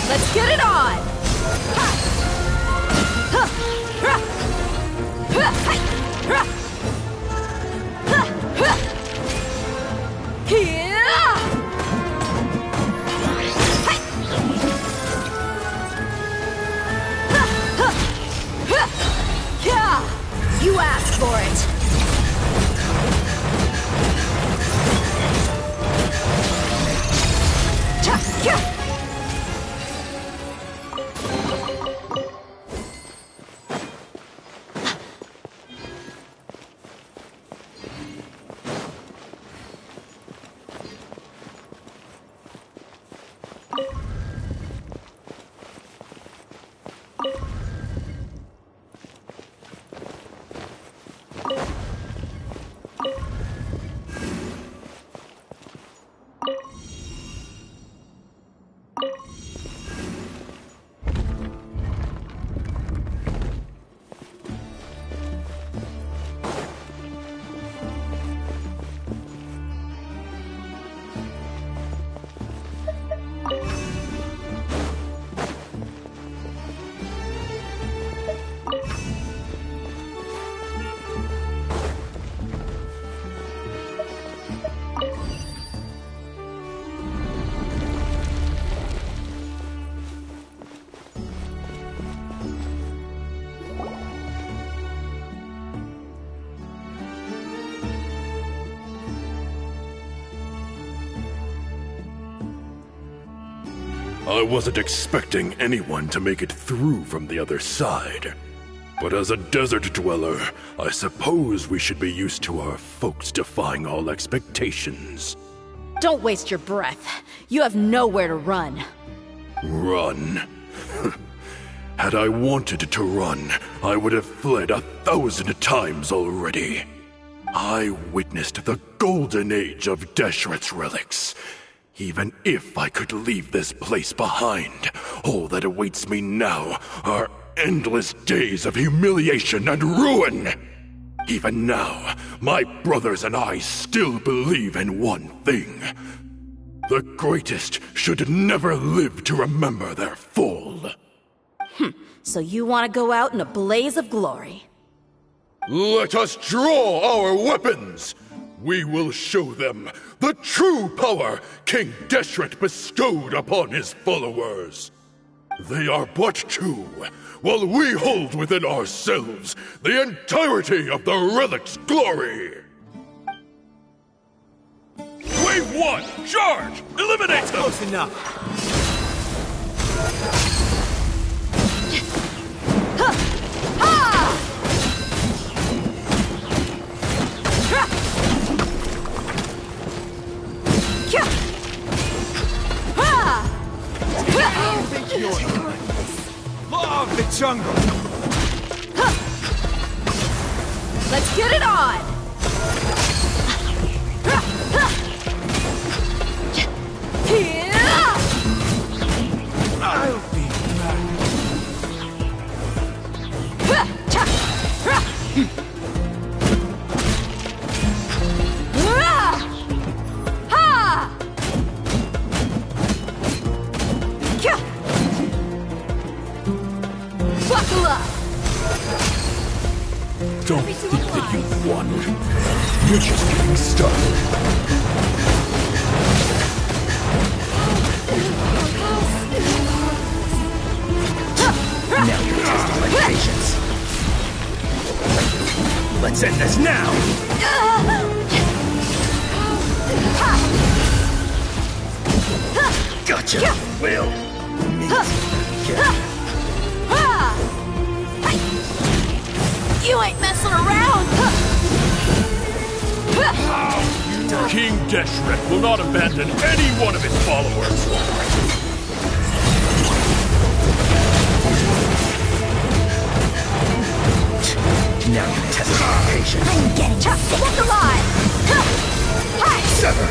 Let's get it on! You asked for it! I wasn't expecting anyone to make it through from the other side. But as a desert dweller, I suppose we should be used to our folks defying all expectations. Don't waste your breath. You have nowhere to run. Run? Had I wanted to run, I would have fled 1,000 times already. I witnessed the golden age of Deshret's relics. Even if I could leave this place behind, all that awaits me now are endless days of humiliation and ruin. Even now, my brothers and I still believe in one thing. The greatest should never live to remember their fall. So you want to go out in a blaze of glory? Let us draw our weapons! We will show them the true power King Deshret bestowed upon his followers. They are but two, while we hold within ourselves the entirety of the relic's glory. Wave 1, charge! Eliminate them! Close enough. Law of the jungle. Let's get it on! I'll be Buckle up! Don't think that you've won. You're just getting started. Now you're testing my patience. Let's end this now! Gotcha! We'll meet again. You ain't messing around! King Deshret will not abandon any one of his followers. Now you're testing my patience. I'm getting sick. Walk the line! Sever!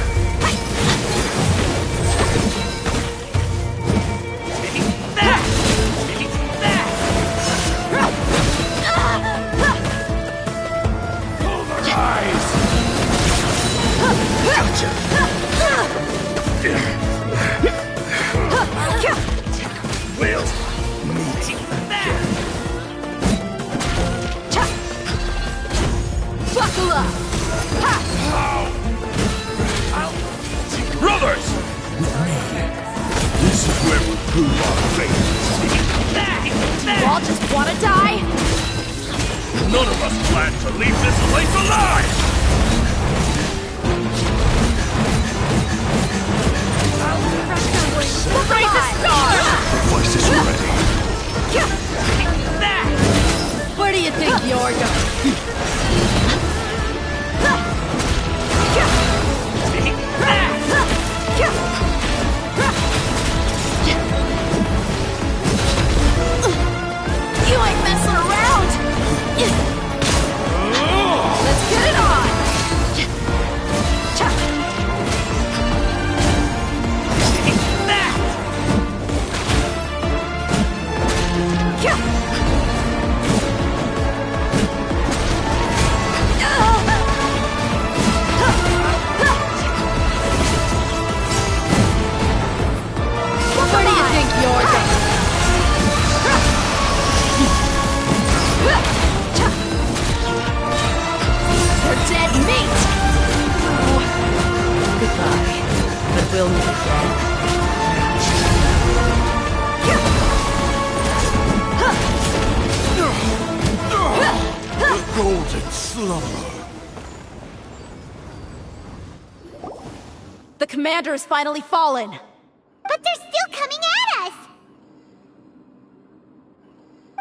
prove our faith. You all just want to die? None of us plan to leave this place alive! Raise the storm! Sacrifice is ready. Where do you think you're going? You ain't messing around! Let's get it on! Where do you think you're going? They're dead meat! Goodbye. But we'll meet again. The golden slumber. The commander has finally fallen! But they're still coming at us!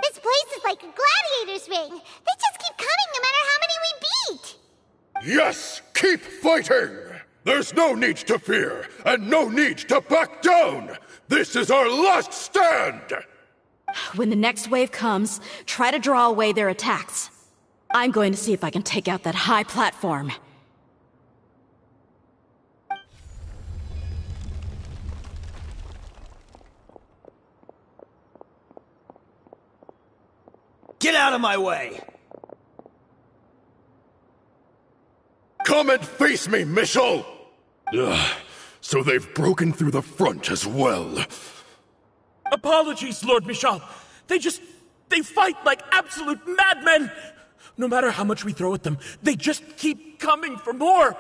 This place is like a gladiator's ring. They just keep coming no matter how many we beat! Yes, keep fighting! There's no need to fear, and no need to back down! This is our last stand! When the next wave comes, try to draw away their attacks. I'm going to see if I can take out that high platform. Get out of my way! Come and face me, Michel! So they've broken through the front as well. Apologies, Lord Michal. They fight like absolute madmen! No matter how much we throw at them, they just keep coming for more!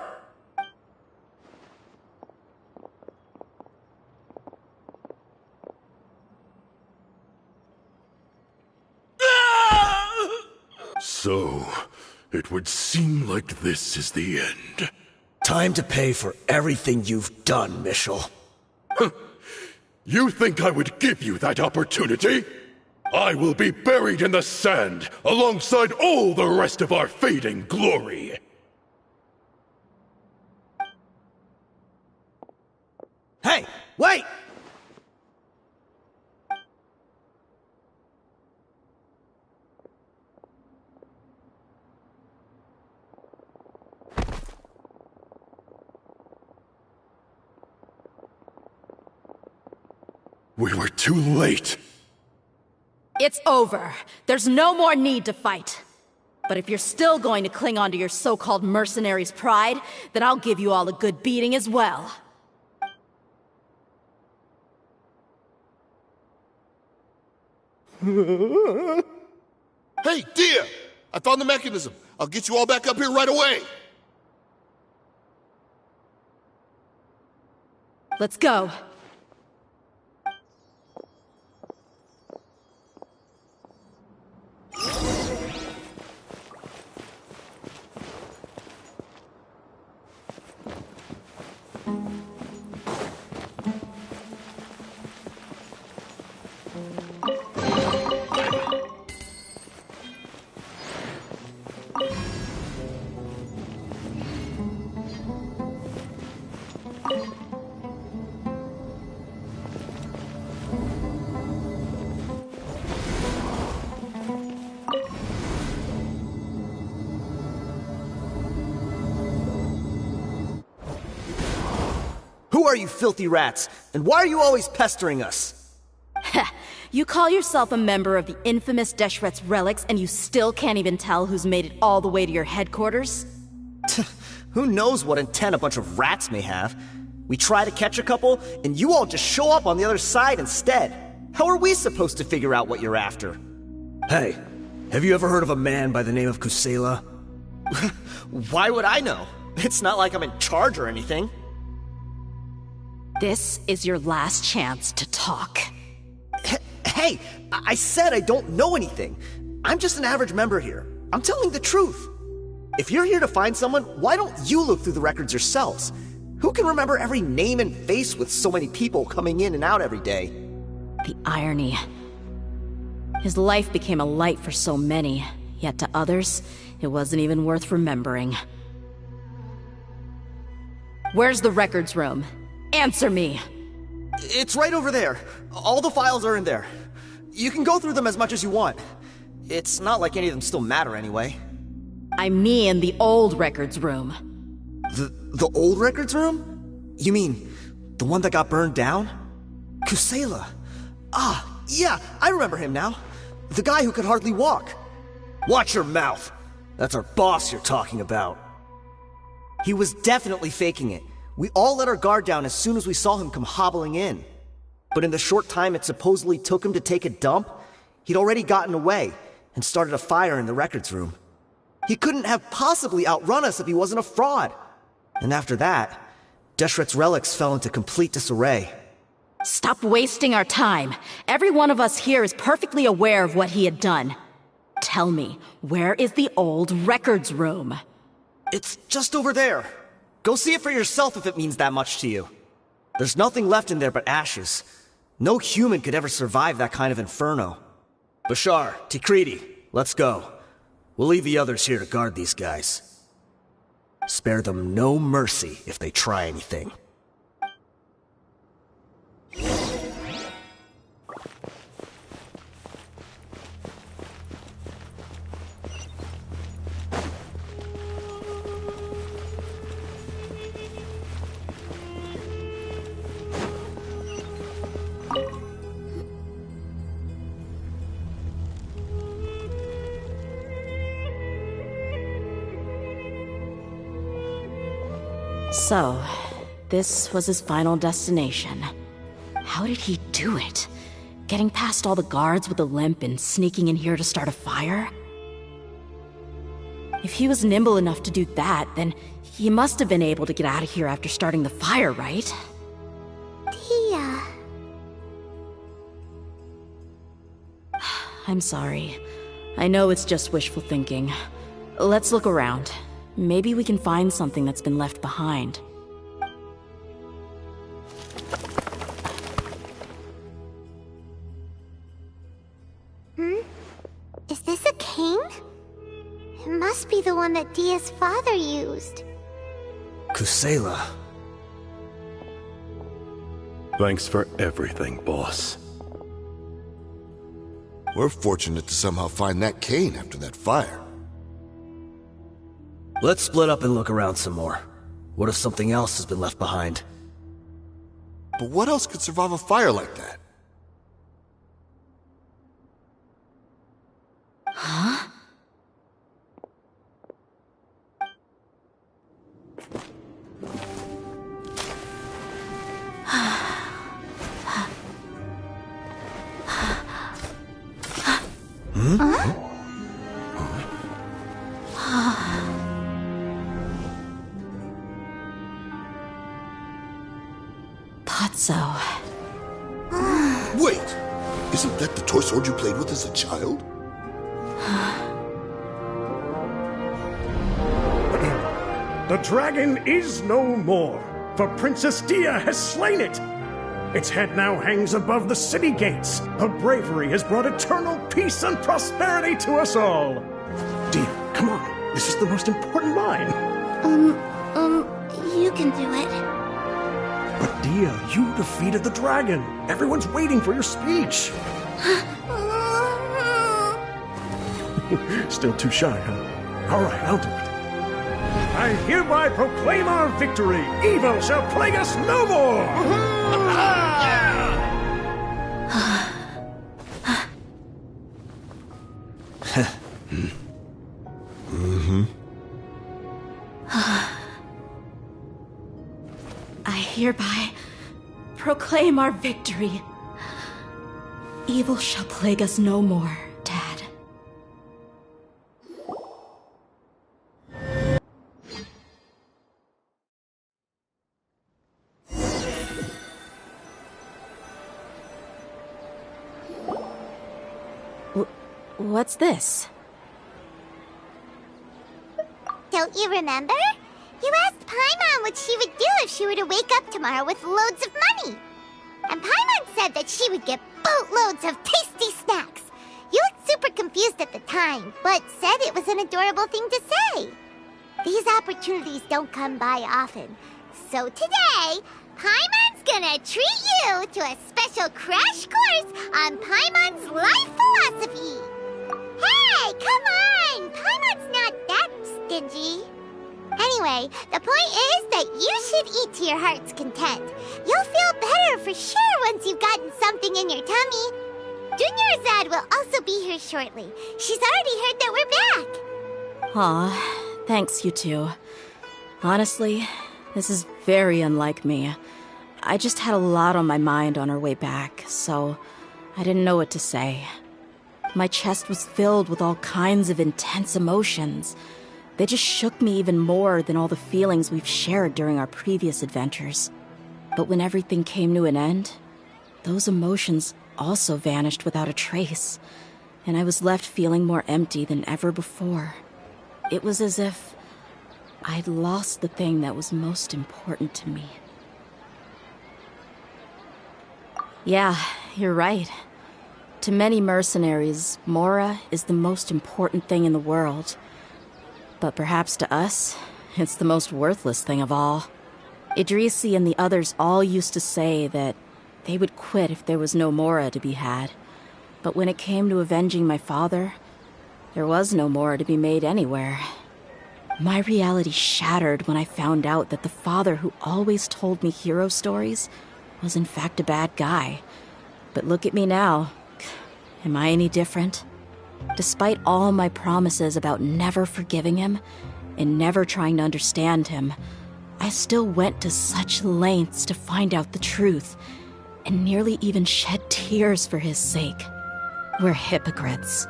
So, it would seem like this is the end. Time to pay for everything you've done, Michel. You think I would give you that opportunity? I will be buried in the sand alongside all the rest of our fading glory. Hey, wait! We were too late. It's over. There's no more need to fight. But if you're still going to cling on to your so-called mercenary's pride, then I'll give you all a good beating as well. Hey, dear! I found the mechanism. I'll get you all back up here right away. Let's go. Who are you filthy rats? And why are you always pestering us? You call yourself a member of the infamous Deshret's relics, and you still can't even tell who's made it all the way to your headquarters? Who knows what intent a bunch of rats may have? We try to catch a couple, and you all just show up on the other side instead. How are we supposed to figure out what you're after? Hey, have you ever heard of a man by the name of Kusela? Why would I know? It's not like I'm in charge or anything. This is your last chance to talk. Hey, I said I don't know anything. I'm just an average member here. I'm telling the truth. If you're here to find someone, why don't you look through the records yourselves? Who can remember every name and face with so many people coming in and out every day? The irony. His life became a light for so many, yet to others, it wasn't even worth remembering. Where's the records room? Answer me! It's right over there. All the files are in there. You can go through them as much as you want. It's not like any of them still matter anyway. I mean the old records room. The old records room? You mean, the one that got burned down? Kusela. Ah, yeah, I remember him now. The guy who could hardly walk. Watch your mouth. That's our boss you're talking about. He was definitely faking it. We all let our guard down as soon as we saw him come hobbling in. But in the short time it supposedly took him to take a dump, he'd already gotten away and started a fire in the records room. He couldn't have possibly outrun us if he wasn't a fraud. And after that, Deshret's relics fell into complete disarray. Stop wasting our time. Every one of us here is perfectly aware of what he had done. Tell me, where is the old records room? It's just over there. Go see it for yourself if it means that much to you. There's nothing left in there but ashes. No human could ever survive that kind of inferno. Bashar, Tikriti, let's go. We'll leave the others here to guard these guys. Spare them no mercy if they try anything. So, this was his final destination. How did he do it? Getting past all the guards with a limp and sneaking in here to start a fire? If he was nimble enough to do that, then he must have been able to get out of here after starting the fire, right? Tia... I'm sorry. I know it's just wishful thinking. Let's look around. Maybe we can find something that's been left behind. Is this a cane? It must be the one that Dia's father used. Kusela. Thanks for everything, boss. We're fortunate to somehow find that cane after that fire. Let's split up and look around some more. What if something else has been left behind? But what else could survive a fire like that? Huh? Thought so. Wait! Isn't that the toy sword you played with as a child? The dragon is no more, for Princess Dia has slain it. Its head now hangs above the city gates. Her bravery has brought eternal peace and prosperity to us all. Dia, come on. This is the most important line. You can do it. But Dia, you defeated the dragon. Everyone's waiting for your speech. Still too shy, huh? All right, I'll do it. I hereby proclaim our victory. Evil shall plague us no more. I hereby proclaim our victory. Evil shall plague us no more, Dad. What's this? Don't you remember? You asked Paimon what she would do if she were to wake up tomorrow with loads of money. And Paimon said that she would get boatloads of tasty snacks. You looked super confused at the time, but said it was an adorable thing to say. These opportunities don't come by often. So today, Paimon's gonna treat you to a special crash course on Paimon's life philosophy. Hey, come on! Paimon's not that stingy. Anyway, the point is that you should eat to your heart's content. You'll feel better for sure once you've gotten something in your tummy. Junior Azad will also be here shortly. She's already heard that we're back. Aw, thanks, you two. Honestly, this is very unlike me. I just had a lot on my mind on our way back, so I didn't know what to say. My chest was filled with all kinds of intense emotions. They just shook me even more than all the feelings we've shared during our previous adventures. But when everything came to an end, those emotions also vanished without a trace, and I was left feeling more empty than ever before. It was as if I'd lost the thing that was most important to me. Yeah, you're right. To many mercenaries, Mora is the most important thing in the world. But perhaps to us, it's the most worthless thing of all. Idrisi and the others all used to say that they would quit if there was no Mora to be had. But when it came to avenging my father, there was no Mora to be made anywhere. My reality shattered when I found out that the father who always told me hero stories was in fact a bad guy. But look at me now. Am I any different? Despite all my promises about never forgiving him and never trying to understand him, I still went to such lengths to find out the truth, and nearly even shed tears for his sake. We're hypocrites,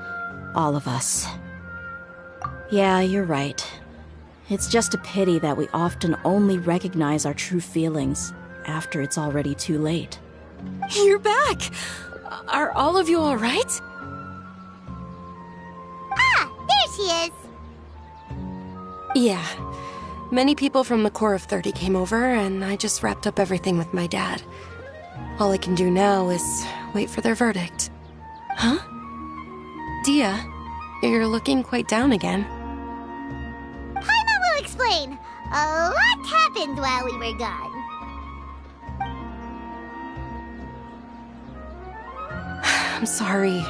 all of us. Yeah, you're right. It's just a pity that we often only recognize our true feelings after it's already too late. You're back! Are all of you all right? Ah, there she is. Yeah. Many people from the Corps of 30 came over, and I just wrapped up everything with my dad. All I can do now is wait for their verdict. Huh? Dia, you're looking quite down again. Paimon will explain. A lot happened while we were gone. I'm sorry.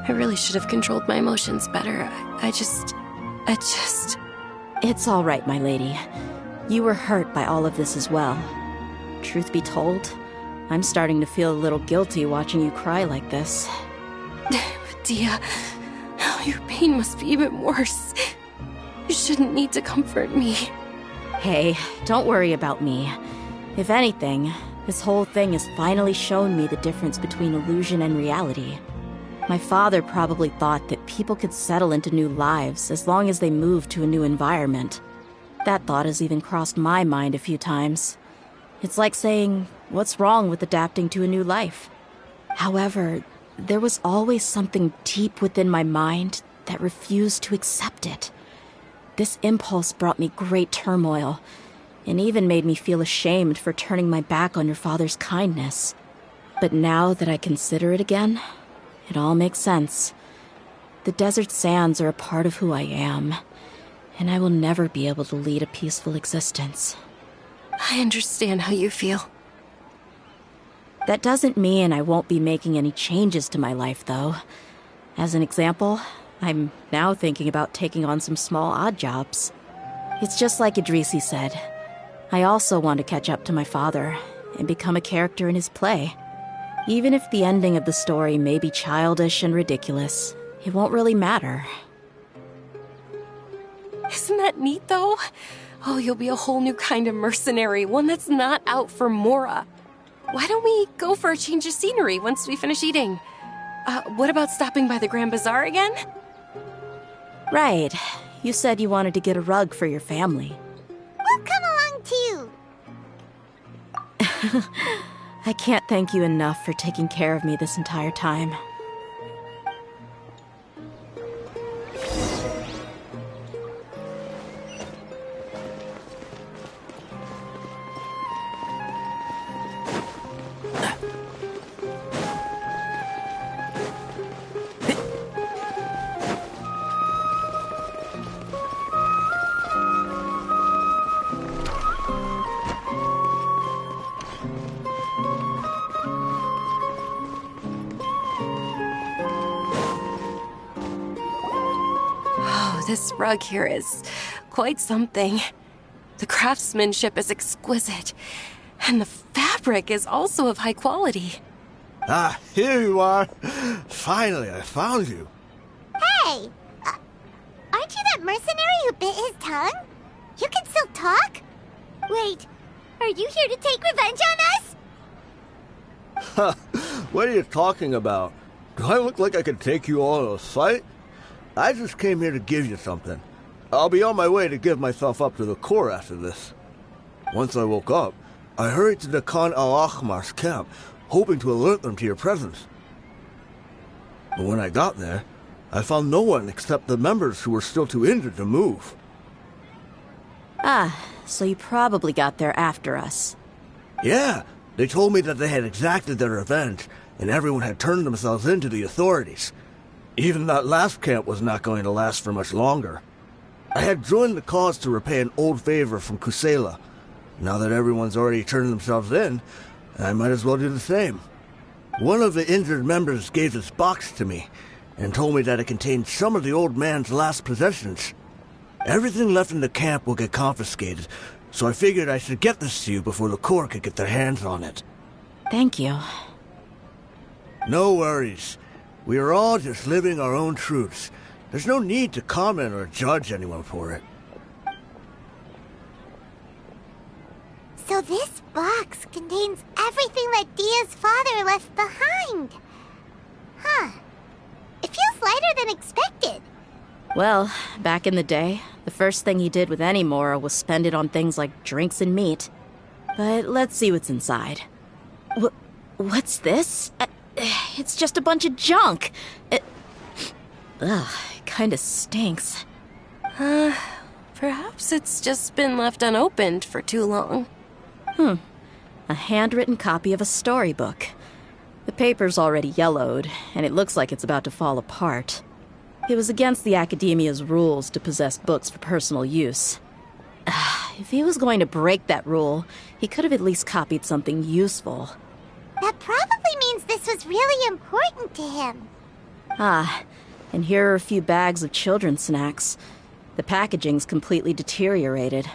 I really should have controlled my emotions better. I just... It's all right, my lady. You were hurt by all of this as well. Truth be told, I'm starting to feel a little guilty watching you cry like this. Dia, your pain must be even worse. You shouldn't need to comfort me. Hey, don't worry about me. If anything, this whole thing has finally shown me the difference between illusion and reality. My father probably thought that people could settle into new lives as long as they moved to a new environment. That thought has even crossed my mind a few times. It's like saying, what's wrong with adapting to a new life? However, there was always something deep within my mind that refused to accept it. This impulse brought me great turmoil, and even made me feel ashamed for turning my back on your father's kindness. But now that I consider it again, it all makes sense. The desert sands are a part of who I am, and I will never be able to lead a peaceful existence. I understand how you feel. That doesn't mean I won't be making any changes to my life, though. As an example, I'm now thinking about taking on some small odd jobs. It's just like Idrisi said. I also want to catch up to my father and become a character in his play. Even if the ending of the story may be childish and ridiculous, it won't really matter. Isn't that neat, though? Oh, you'll be a whole new kind of mercenary, one that's not out for Mora. Why don't we go for a change of scenery once we finish eating? What about stopping by the Grand Bazaar again? Right. You said you wanted to get a rug for your family. We'll come along too. I can't thank you enough for taking care of me this entire time. this rug here is quite something. The craftsmanship is exquisite, and the fabric is also of high quality. Ah, here you are. Finally, I found you. Hey! Aren't you that mercenary who bit his tongue? You can still talk? Wait, are you here to take revenge on us? What are you talking about? Do I look like I could take you all in a fight? I just came here to give you something. I'll be on my way to give myself up to the Corps after this. Once I woke up, I hurried to the Khan al-Akhmar's camp, hoping to alert them to your presence. But when I got there, I found no one except the members who were still too injured to move. Ah, so you probably got there after us. Yeah, they told me that they had exacted their revenge, and everyone had turned themselves in to the authorities. Even that last camp was not going to last for much longer. I had joined the cause to repay an old favor from Kusela. Now that everyone's already turned themselves in, I might as well do the same. One of the injured members gave this box to me, and told me that it contained some of the old man's last possessions. Everything left in the camp will get confiscated, so I figured I should get this to you before the Corps could get their hands on it. Thank you. No worries. We are all just living our own truths. There's no need to comment or judge anyone for it. So this box contains everything that Dia's father left behind. Huh. It feels lighter than expected. Well, back in the day, the first thing he did with any Mora was spend it on things like drinks and meat. But let's see what's inside. What's this? It's just a bunch of junk. It kinda stinks. Perhaps it's just been left unopened for too long. A handwritten copy of a storybook. The paper's already yellowed, and it looks like it's about to fall apart. It was against the Academia's rules to possess books for personal use. If he was going to break that rule, he could have at least copied something useful. That probably means this was really important to him. And here are a few bags of children's snacks. The packaging's completely deteriorated.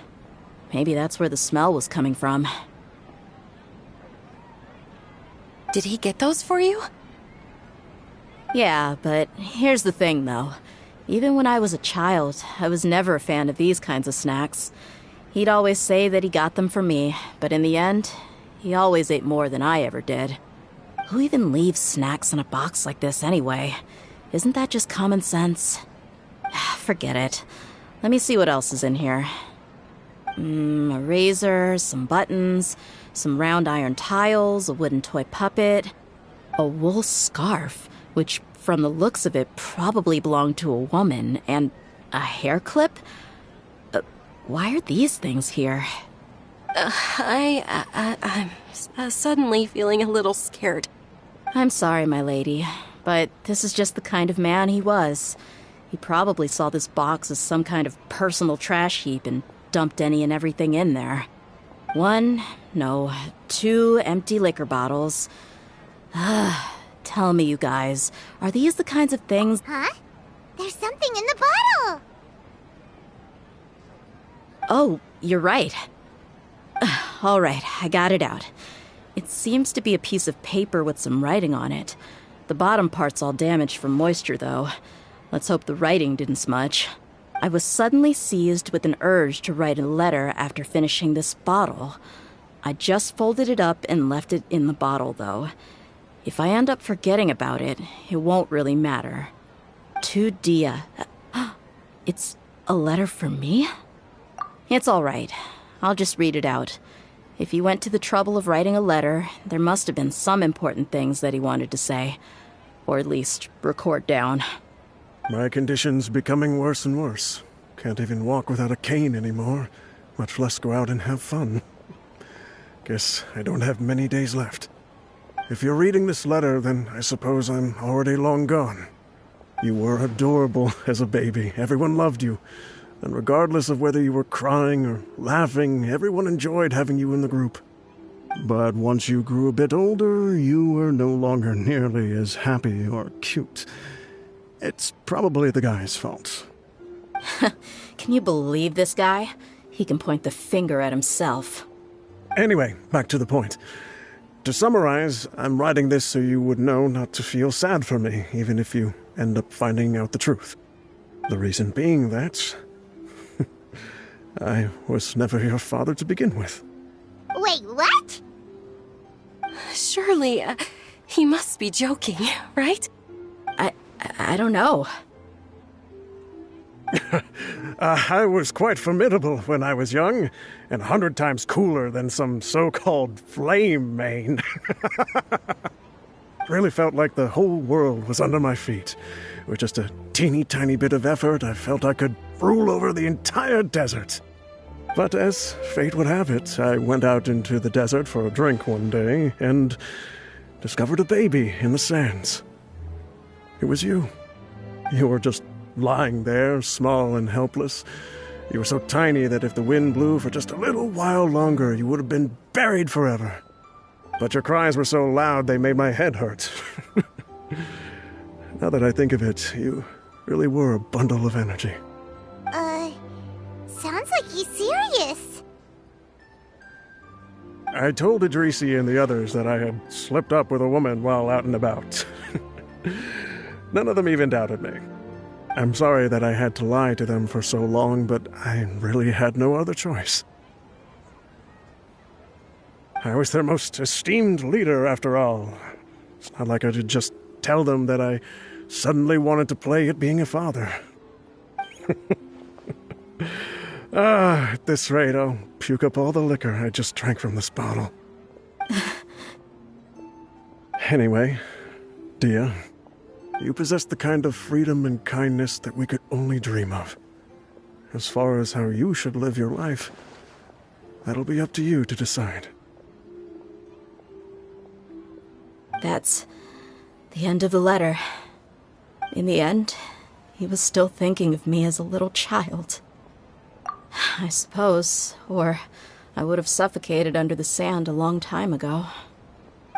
Maybe that's where the smell was coming from. Did he get those for you? Yeah, but here's the thing, though. Even when I was a child, I was never a fan of these kinds of snacks. He'd always say that he got them for me, but in the end, he always ate more than I ever did. Who even leaves snacks in a box like this anyway? Isn't that just common sense? Forget it. Let me see what else is in here. A razor, some buttons, some round iron tiles, a wooden toy puppet, a wool scarf, which, from the looks of it, probably belonged to a woman, and a hair clip? Why are these things here? I'm suddenly feeling a little scared. I'm sorry, my lady, but this is just the kind of man he was. He probably saw this box as some kind of personal trash heap and dumped any and everything in there. 2 empty liquor bottles. Tell me, you guys, are these the kinds of things... Huh? There's something in the bottle! Oh, you're right. All right, I got it out. It seems to be a piece of paper with some writing on it. The bottom part's all damaged from moisture, though. Let's hope the writing didn't smudge. I was suddenly seized with an urge to write a letter after finishing this bottle. I just folded it up and left it in the bottle, though. If I end up forgetting about it, it won't really matter. To Dia. It's a letter for me? It's all right. I'll just read it out. If he went to the trouble of writing a letter, there must have been some important things that he wanted to say. Or at least record down. My condition's becoming worse and worse. Can't even walk without a cane anymore, much less go out and have fun. Guess I don't have many days left. If you're reading this letter, then I suppose I'm already long gone. You were adorable as a baby. Everyone loved you. And regardless of whether you were crying or laughing, everyone enjoyed having you in the group. But once you grew a bit older, you were no longer nearly as happy or cute. It's probably the guy's fault. Can you believe this guy? He can point the finger at himself. Anyway, back to the point. To summarize, I'm writing this so you would know not to feel sad for me, even if you end up finding out the truth. The reason being that I was never your father to begin with. Wait, what? Surely, he must be joking, right? I don't know. I was quite formidable when I was young, and 100 times cooler than some so-called flame main. Really felt like the whole world was under my feet. With just a teeny tiny bit of effort, I felt I could rule over the entire desert. But as fate would have it, I went out into the desert for a drink one day and discovered a baby in the sands. It was you. You were just lying there, small and helpless. You were so tiny that if the wind blew for just a little while longer, you would have been buried forever. But your cries were so loud they made my head hurt. Now that I think of it, you really were a bundle of energy. Sounds like he's serious. I told Idrisi and the others that I had slipped up with a woman while out and about. None of them even doubted me. I'm sorry that I had to lie to them for so long, but I really had no other choice. I was their most esteemed leader, after all. It's not like I could just tell them that I suddenly wanted to play at being a father. At this rate, I'll puke up all the liquor I just drank from this bottle. Anyway, Dia, you possess the kind of freedom and kindness that we could only dream of. As far as how you should live your life, that'll be up to you to decide. That's the end of the letter. In the end, he was still thinking of me as a little child. I suppose, or I would have suffocated under the sand a long time ago.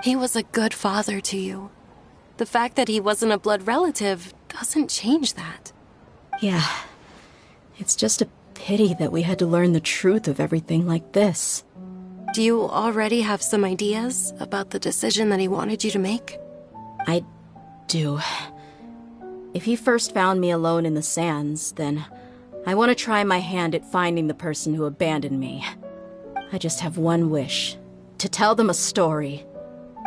He was a good father to you. The fact that he wasn't a blood relative doesn't change that. Yeah. It's just a pity that we had to learn the truth of everything like this. Do you already have some ideas about the decision that he wanted you to make? I do. If he first found me alone in the sands, then I want to try my hand at finding the person who abandoned me. I just have one wish. To tell them a story.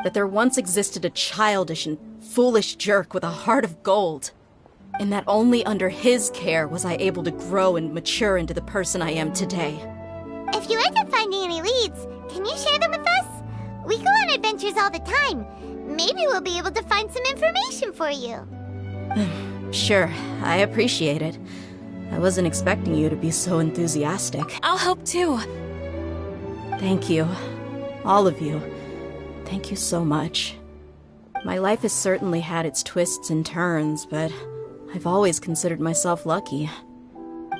That there once existed a childish and foolish jerk with a heart of gold. And that only under his care was I able to grow and mature into the person I am today. If you end up finding any leads, can you share them with us? We go on adventures all the time. Maybe we'll be able to find some information for you. Sure, I appreciate it. I wasn't expecting you to be so enthusiastic. I'll help too. Thank you. All of you. Thank you so much. My life has certainly had its twists and turns, but I've always considered myself lucky.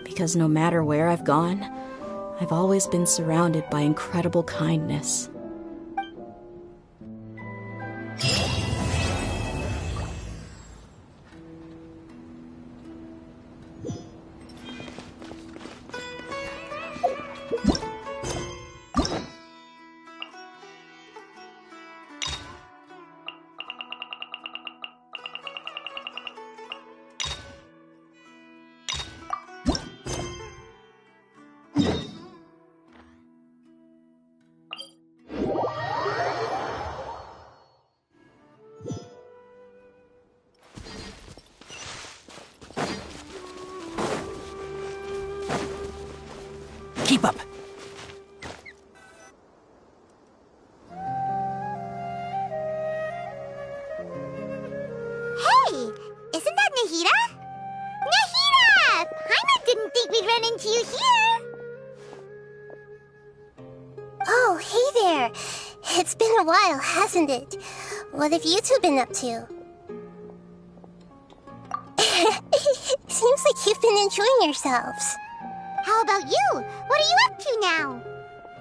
Because no matter where I've gone, I've always been surrounded by incredible kindness. Keep up. Hey! Isn't that Nahida? Nahida! Paimon didn't think we'd run into you here! Oh, hey there. It's been a while, hasn't it? What have you two been up to? Seems like you've been enjoying yourselves. How about you? What are you up to now?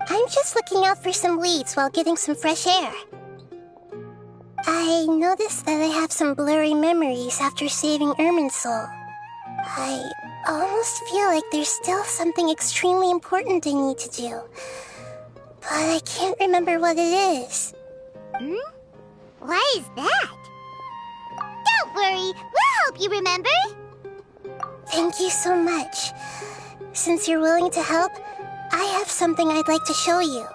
I'm just looking out for some leads while getting some fresh air. I noticed that I have some blurry memories after saving Irmin's soul. I almost feel like there's still something extremely important I need to do. But I can't remember what it is. Why is that? Don't worry, we'll help you remember. Thank you so much. Since you're willing to help, I have something I'd like to show you.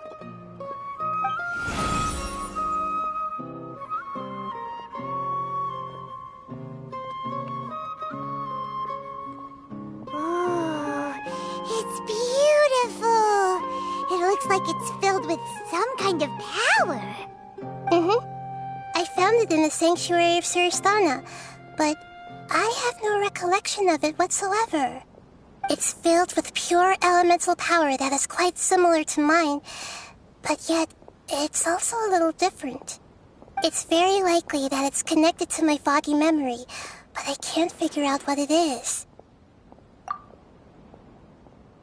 Oh, it's beautiful. It looks like it's filled with some kind of power. I found it in the sanctuary of Suristana, but I have no recollection of it whatsoever. It's filled with pure elemental power that is quite similar to mine, but yet it's also a little different. It's very likely that it's connected to my foggy memory, but I can't figure out what it is.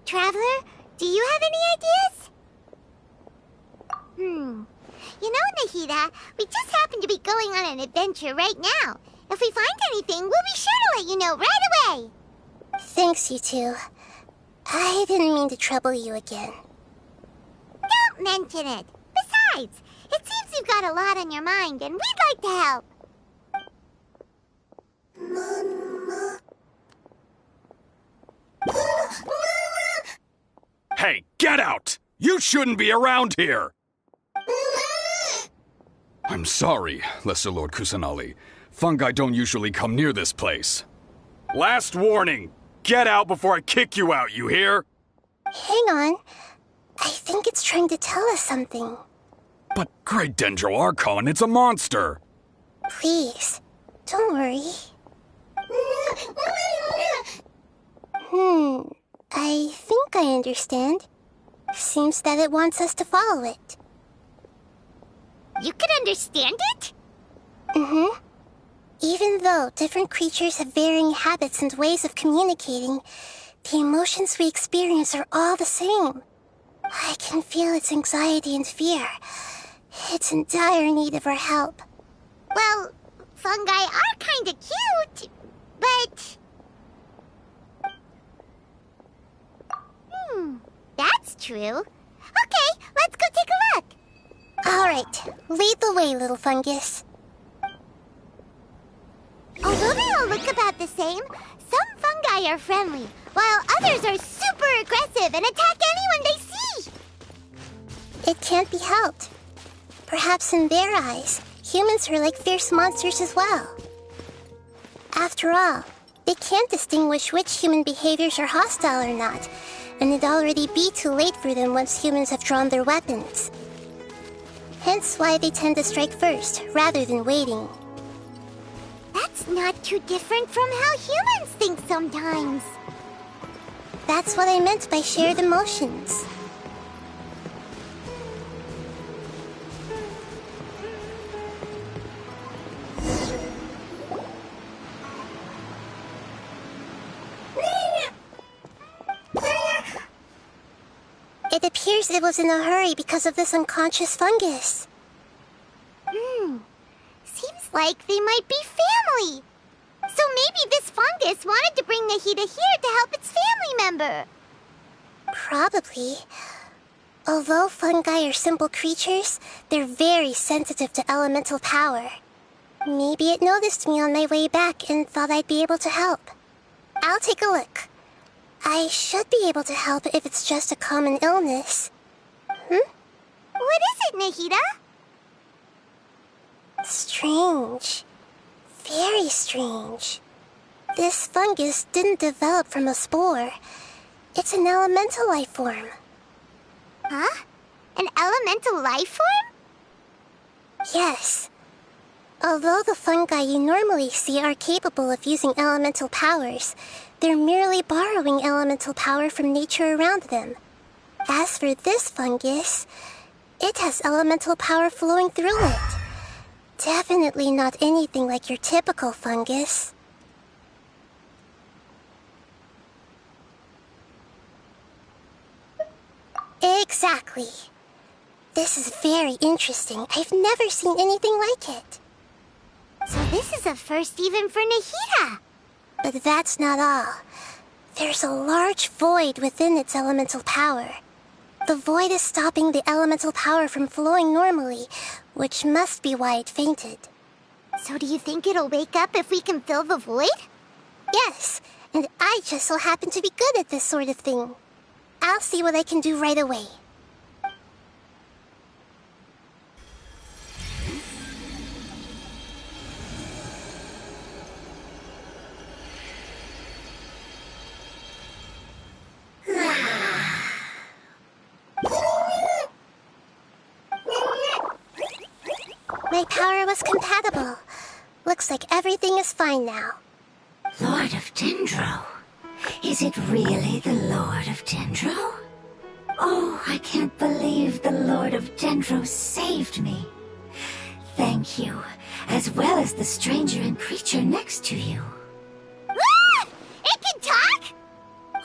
Traveler, do you have any ideas? You know, Nahida, we just happen to be going on an adventure right now. If we find anything, we'll be sure to let you know right away. Thanks, you two. I didn't mean to trouble you again. Don't mention it. Besides, it seems you've got a lot on your mind, and we'd like to help. Hey, get out! You shouldn't be around here! I'm sorry, Lesser Lord Kusanali. Fungi don't usually come near this place. Last warning! Get out before I kick you out, you hear? Hang on. I think it's trying to tell us something. But Great Dendro Archon, it's a monster! Please, don't worry. I think I understand. Seems that it wants us to follow it. You can understand it? Even though different creatures have varying habits and ways of communicating, the emotions we experience are all the same. I can feel its anxiety and fear. It's in dire need of our help. Well, fungi are kinda cute, but... that's true. Okay, let's go take a look. Alright, lead the way, little fungus. Although they all look about the same, some fungi are friendly, while others are super aggressive and attack anyone they see. It can't be helped. Perhaps in their eyes, humans are like fierce monsters as well. After all, they can't distinguish which human behaviors are hostile or not, and it'd already be too late for them once humans have drawn their weapons. Hence why they tend to strike first, rather than waiting. That's not too different from how humans think sometimes. That's what I meant by shared emotions. It appears it was in a hurry because of this unconscious fungus. Seems like they might be family. So maybe this fungus wanted to bring Nahida here to help its family member. Probably. Although fungi are simple creatures, they're very sensitive to elemental power. Maybe it noticed me on my way back and thought I'd be able to help. I'll take a look. I should be able to help if it's just a common illness. What is it, Nahida? Strange. Very strange. This fungus didn't develop from a spore. It's an elemental life form. Huh? An elemental life form? Yes. Although the fungi you normally see are capable of using elemental powers, they're merely borrowing elemental power from nature around them. As for this fungus, it has elemental power flowing through it. Definitely not anything like your typical fungus. Exactly. This is very interesting. I've never seen anything like it. So this is a first even for Nahida. But that's not all. There's a large void within its elemental power. The void is stopping the elemental power from flowing normally, which must be why it fainted. So do you think it'll wake up if we can fill the void? Yes, and I just so happen to be good at this sort of thing. I'll see what I can do right away. My power was compatible. Looks like everything is fine now. Lord of Dendro? Is it really the Lord of Dendro? Oh, I can't believe the Lord of Dendro saved me. Thank you, as well as the stranger and creature next to you. Ah! It can talk?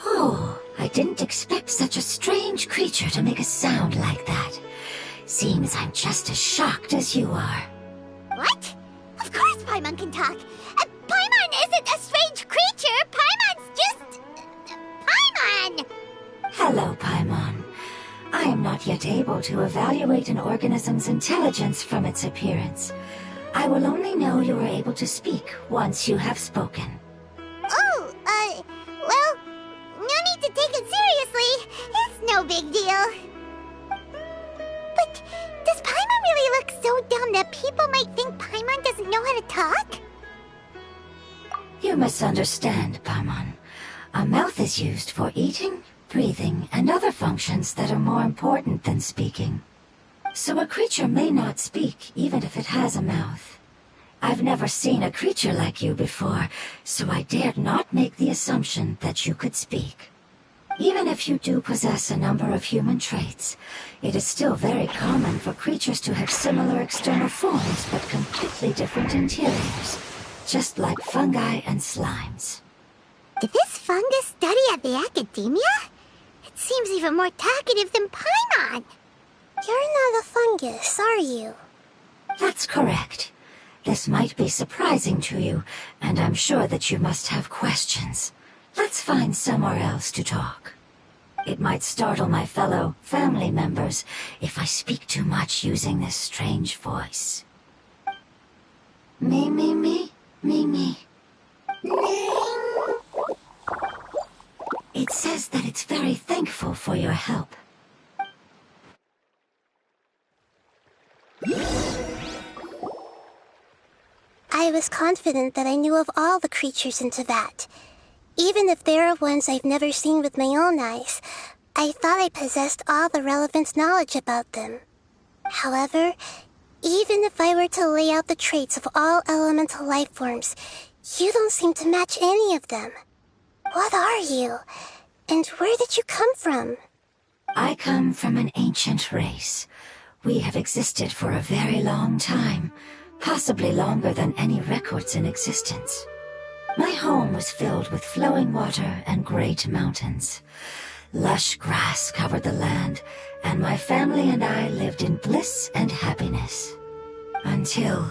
Oh, I didn't expect such a strange creature to make a sound like that. Seems I'm just as shocked as you are. What? Of course Paimon can talk. Paimon isn't a strange creature. Paimon's just... Paimon! Hello, Paimon. I am not yet able to evaluate an organism's intelligence from its appearance. I will only know you are able to speak once you have spoken. Oh, well, no need to take it seriously. It's no big deal. But does Paimon really look so dumb that people might think Paimon doesn't know how to talk? You misunderstand, Paimon. A mouth is used for eating, breathing, and other functions that are more important than speaking. So a creature may not speak, even if it has a mouth. I've never seen a creature like you before, so I dared not make the assumption that you could speak. Even if you do possess a number of human traits, it is still very common for creatures to have similar external forms but completely different interiors, just like fungi and slimes. Did this fungus study at the academia? It seems even more talkative than Paimon. You're not a fungus, are you? That's correct. This might be surprising to you, and I'm sure that you must have questions. Let's find somewhere else to talk. It might startle my fellow family members if I speak too much using this strange voice. Me, me, me, me, me. It says that it's very thankful for your help. I was confident that I knew of all the creatures in Teyvat. Even if there are ones I've never seen with my own eyes, I thought I possessed all the relevant knowledge about them. However, even if I were to lay out the traits of all elemental life forms, you don't seem to match any of them. What are you? And where did you come from? I come from an ancient race. We have existed for a very long time, possibly longer than any records in existence. My home was filled with flowing water and great mountains. Lush grass covered the land, and my family and I lived in bliss and happiness. Until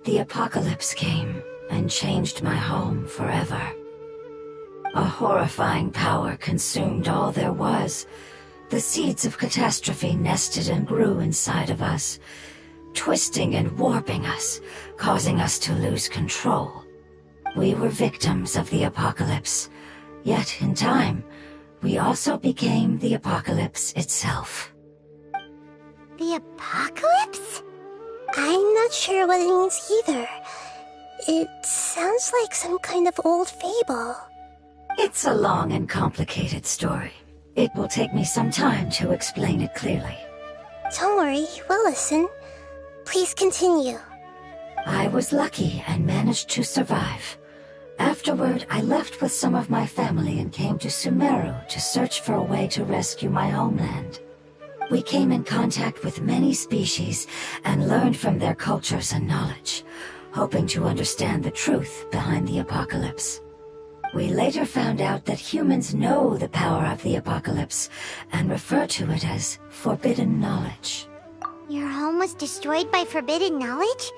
the apocalypse came and changed my home forever. A horrifying power consumed all there was. The seeds of catastrophe nested and grew inside of us, twisting and warping us, causing us to lose control. We were victims of the apocalypse, yet in time, we also became the apocalypse itself. The apocalypse? I'm not sure what it means either. It sounds like some kind of old fable. It's a long and complicated story. It will take me some time to explain it clearly. Don't worry, we'll listen. Please continue. I was lucky and managed to survive. Afterward, I left with some of my family and came to Sumeru to search for a way to rescue my homeland. We came in contact with many species and learned from their cultures and knowledge, hoping to understand the truth behind the apocalypse. We later found out that humans know the power of the apocalypse and refer to it as forbidden knowledge. Your home was destroyed by forbidden knowledge?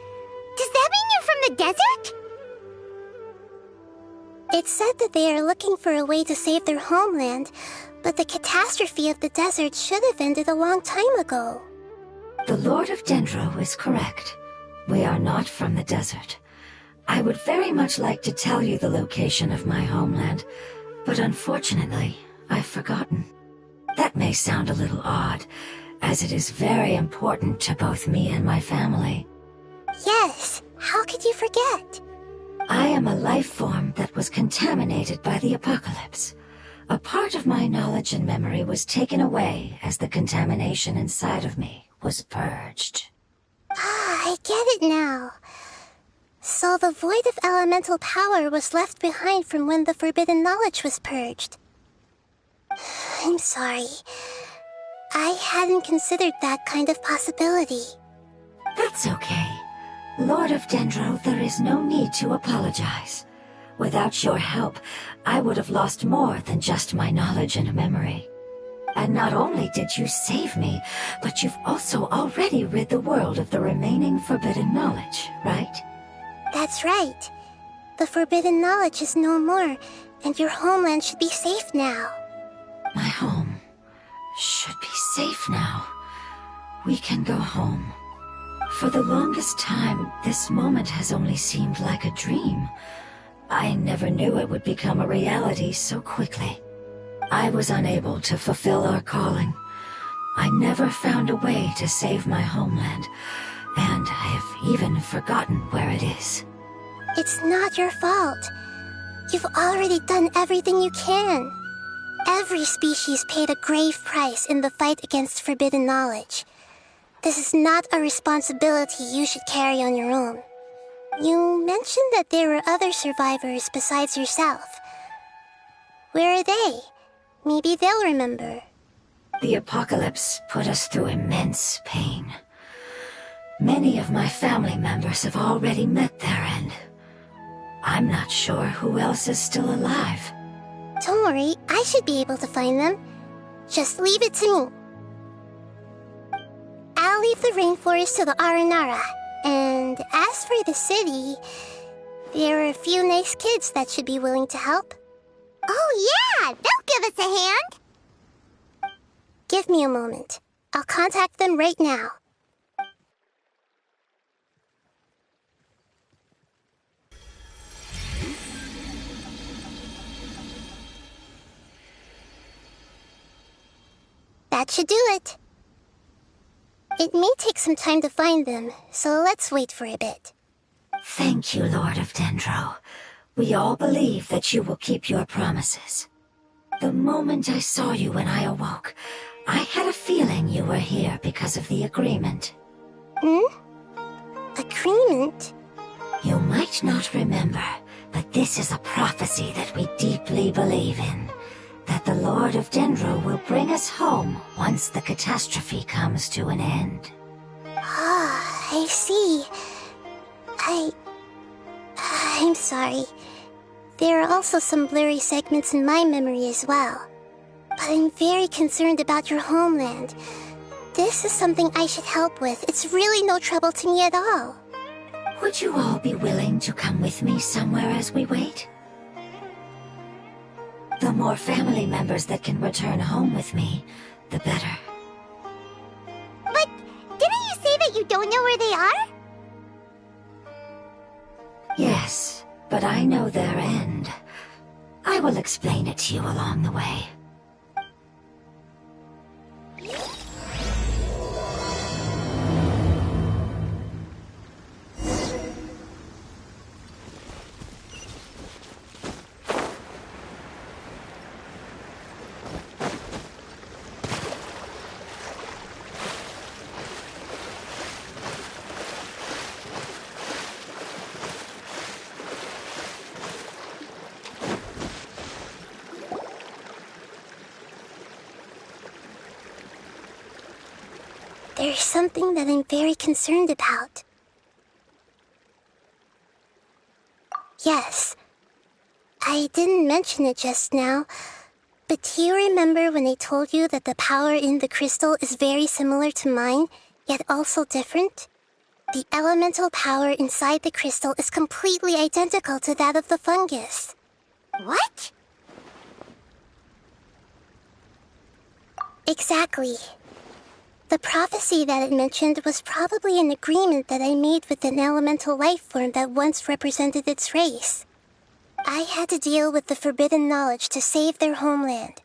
Does that mean you're from the desert? It said that they are looking for a way to save their homeland, but the catastrophe of the desert should have ended a long time ago. The Lord of Dendro is correct. We are not from the desert. I would very much like to tell you the location of my homeland, but unfortunately, I've forgotten. That may sound a little odd, as it is very important to both me and my family. Yes, how could you forget? I am a life form that was contaminated by the apocalypse. A part of my knowledge and memory was taken away as the contamination inside of me was purged. Ah, I get it now. So the void of elemental power was left behind from when the forbidden knowledge was purged. I'm sorry. I hadn't considered that kind of possibility. That's okay. Lord of Dendro, there is no need to apologize. Without your help, I would have lost more than just my knowledge and memory. And not only did you save me, but you've also already rid the world of the remaining forbidden knowledge, right? That's right. The forbidden knowledge is no more, and your homeland should be safe now. My home should be safe now. We can go home. For the longest time, this moment has only seemed like a dream. I never knew it would become a reality so quickly. I was unable to fulfill our calling. I never found a way to save my homeland, and I have even forgotten where it is. It's not your fault. You've already done everything you can. Every species paid a grave price in the fight against forbidden knowledge. This is not a responsibility you should carry on your own. You mentioned that there were other survivors besides yourself. Where are they? Maybe they'll remember. The apocalypse put us through immense pain. Many of my family members have already met their end. I'm not sure who else is still alive. Don't worry, I should be able to find them. Just leave it to me. I'll leave the rainforest to the Aranara. And as for the city, there are a few nice kids that should be willing to help. Oh yeah, they'll give us a hand. Give me a moment. I'll contact them right now. That should do it. It may take some time to find them, so let's wait for a bit. Thank you, Lord of Dendro. We all believe that you will keep your promises. The moment I saw you when I awoke, I had a feeling you were here because of the agreement. Agreement? You might not remember, but this is a prophecy that we deeply believe in. That the Lord of Dendro will bring us home once the catastrophe comes to an end. Ah, I see. I'm sorry. There are also some blurry segments in my memory as well. But I'm very concerned about your homeland. This is something I should help with. It's really no trouble to me at all. Would you all be willing to come with me somewhere as we wait? The more family members that can return home with me, the better. But didn't you say that you don't know where they are? Yes, but I know their end. I will explain it to you along the way. There's something that I'm very concerned about. Yes. I didn't mention it just now, but do you remember when I told you that the power in the crystal is very similar to mine, yet also different? The elemental power inside the crystal is completely identical to that of the fungus. What? Exactly. The prophecy that it mentioned was probably an agreement that I made with an elemental life form that once represented its race. I had to deal with the forbidden knowledge to save their homeland.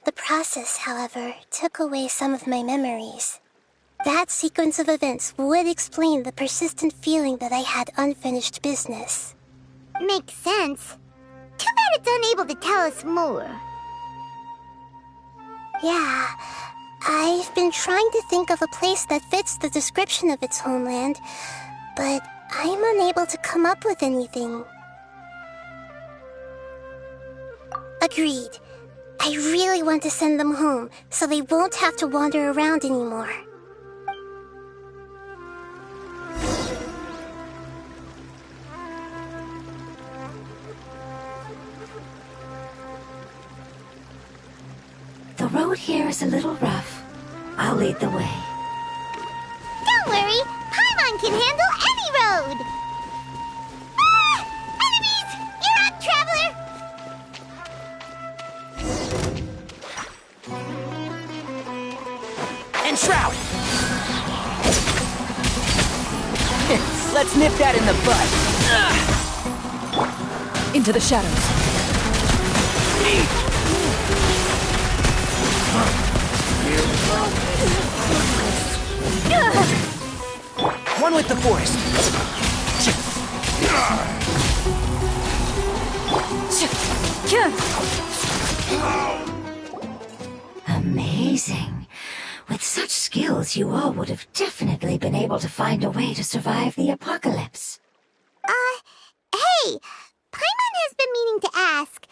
The process, however, took away some of my memories. That sequence of events would explain the persistent feeling that I had unfinished business. Makes sense. Too bad it's unable to tell us more. Yeah, I've been trying to think of a place that fits the description of its homeland, but I'm unable to come up with anything. Agreed. I really want to send them home, so they won't have to wander around anymore. The road here is a little rough. I'll lead the way. Don't worry, Paimon can handle any road! Ah! Enemies! You're up, traveler! Enshroud! Let's nip that in the bud. Into the shadows. One with the forest. Amazing. With such skills, you all would have definitely been able to find a way to survive the apocalypse. Hey! Paimon has been meaning to ask.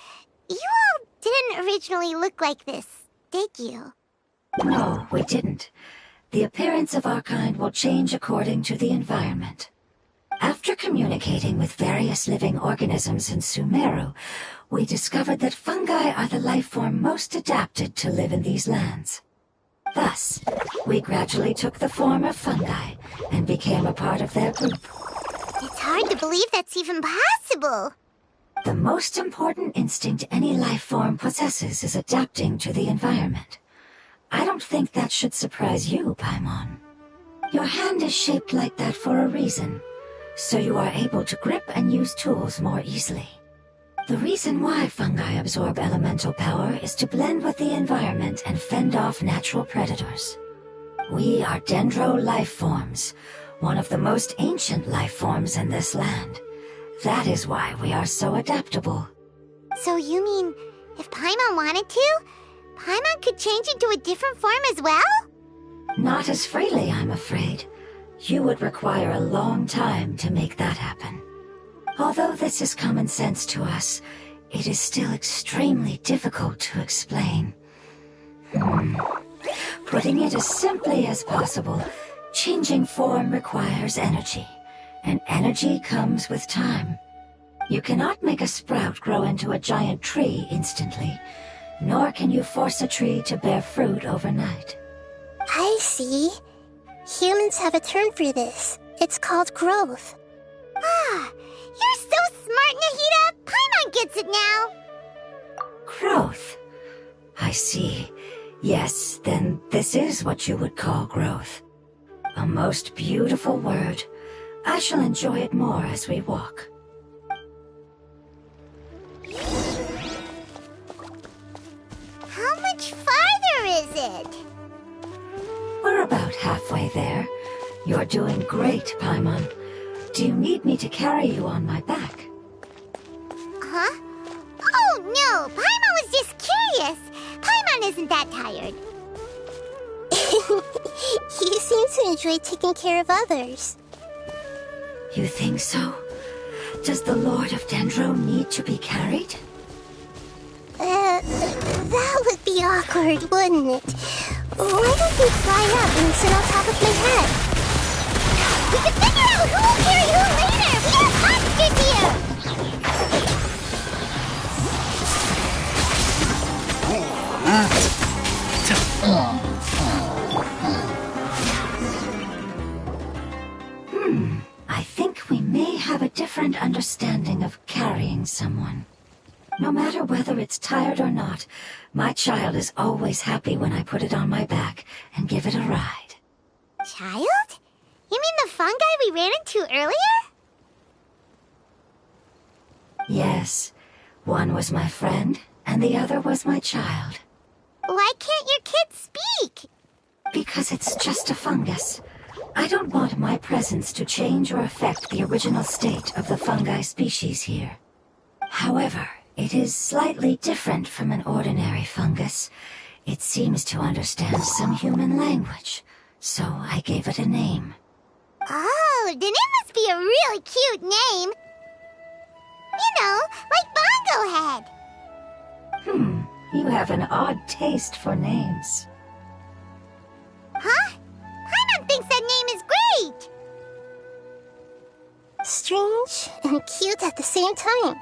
You all didn't originally look like this, did you? No, we didn't. The appearance of our kind will change according to the environment. After communicating with various living organisms in Sumeru, we discovered that fungi are the life form most adapted to live in these lands. Thus, we gradually took the form of fungi and became a part of their group. It's hard to believe that's even possible. The most important instinct any life form possesses is adapting to the environment. I don't think that should surprise you, Paimon. Your hand is shaped like that for a reason, so you are able to grip and use tools more easily. The reason why fungi absorb elemental power is to blend with the environment and fend off natural predators. We are dendro life forms, one of the most ancient life forms in this land. That is why we are so adaptable. So you mean, if Paimon wanted to, Paimon could change into a different form as well? Not as freely, I'm afraid. You would require a long time to make that happen. Although this is common sense to us, it is still extremely difficult to explain. Putting it as simply as possible, changing form requires energy, and energy comes with time. You cannot make a sprout grow into a giant tree instantly, nor can you force a tree to bear fruit overnight. I see. Humans have a term for this. It's called growth. Ah, you're so smart, Nahida! Paimon gets it now! Growth. I see. Yes, then this is what you would call growth. A most beautiful word. I shall enjoy it more as we walk. How much farther is it? We're about halfway there. You're doing great, Paimon. Do you need me to carry you on my back? Huh? Oh, no! Paimon was just curious! Paimon isn't that tired. You seem to enjoy taking care of others. You think so? Does the Lord of Dendro need to be carried? That would be awkward, wouldn't it? Why don't you fly up and sit on top of my head? We can figure out who will carry who later! We have hostage here! I think we may have a different understanding of carrying someone. No matter whether it's tired or not, my child is always happy when I put it on my back and give it a ride. Child? You mean the fungi we ran into earlier? Yes. One was my friend, and the other was my child. Why can't your kid speak? Because it's just a fungus. I don't want my presence to change or affect the original state of the fungi species here. However, it is slightly different from an ordinary fungus. It seems to understand some human language, so I gave it a name. Oh, then it must be a really cute name. You know, like Bongo Head. You have an odd taste for names. Huh? Paimon thinks that name is great. Strange and cute at the same time.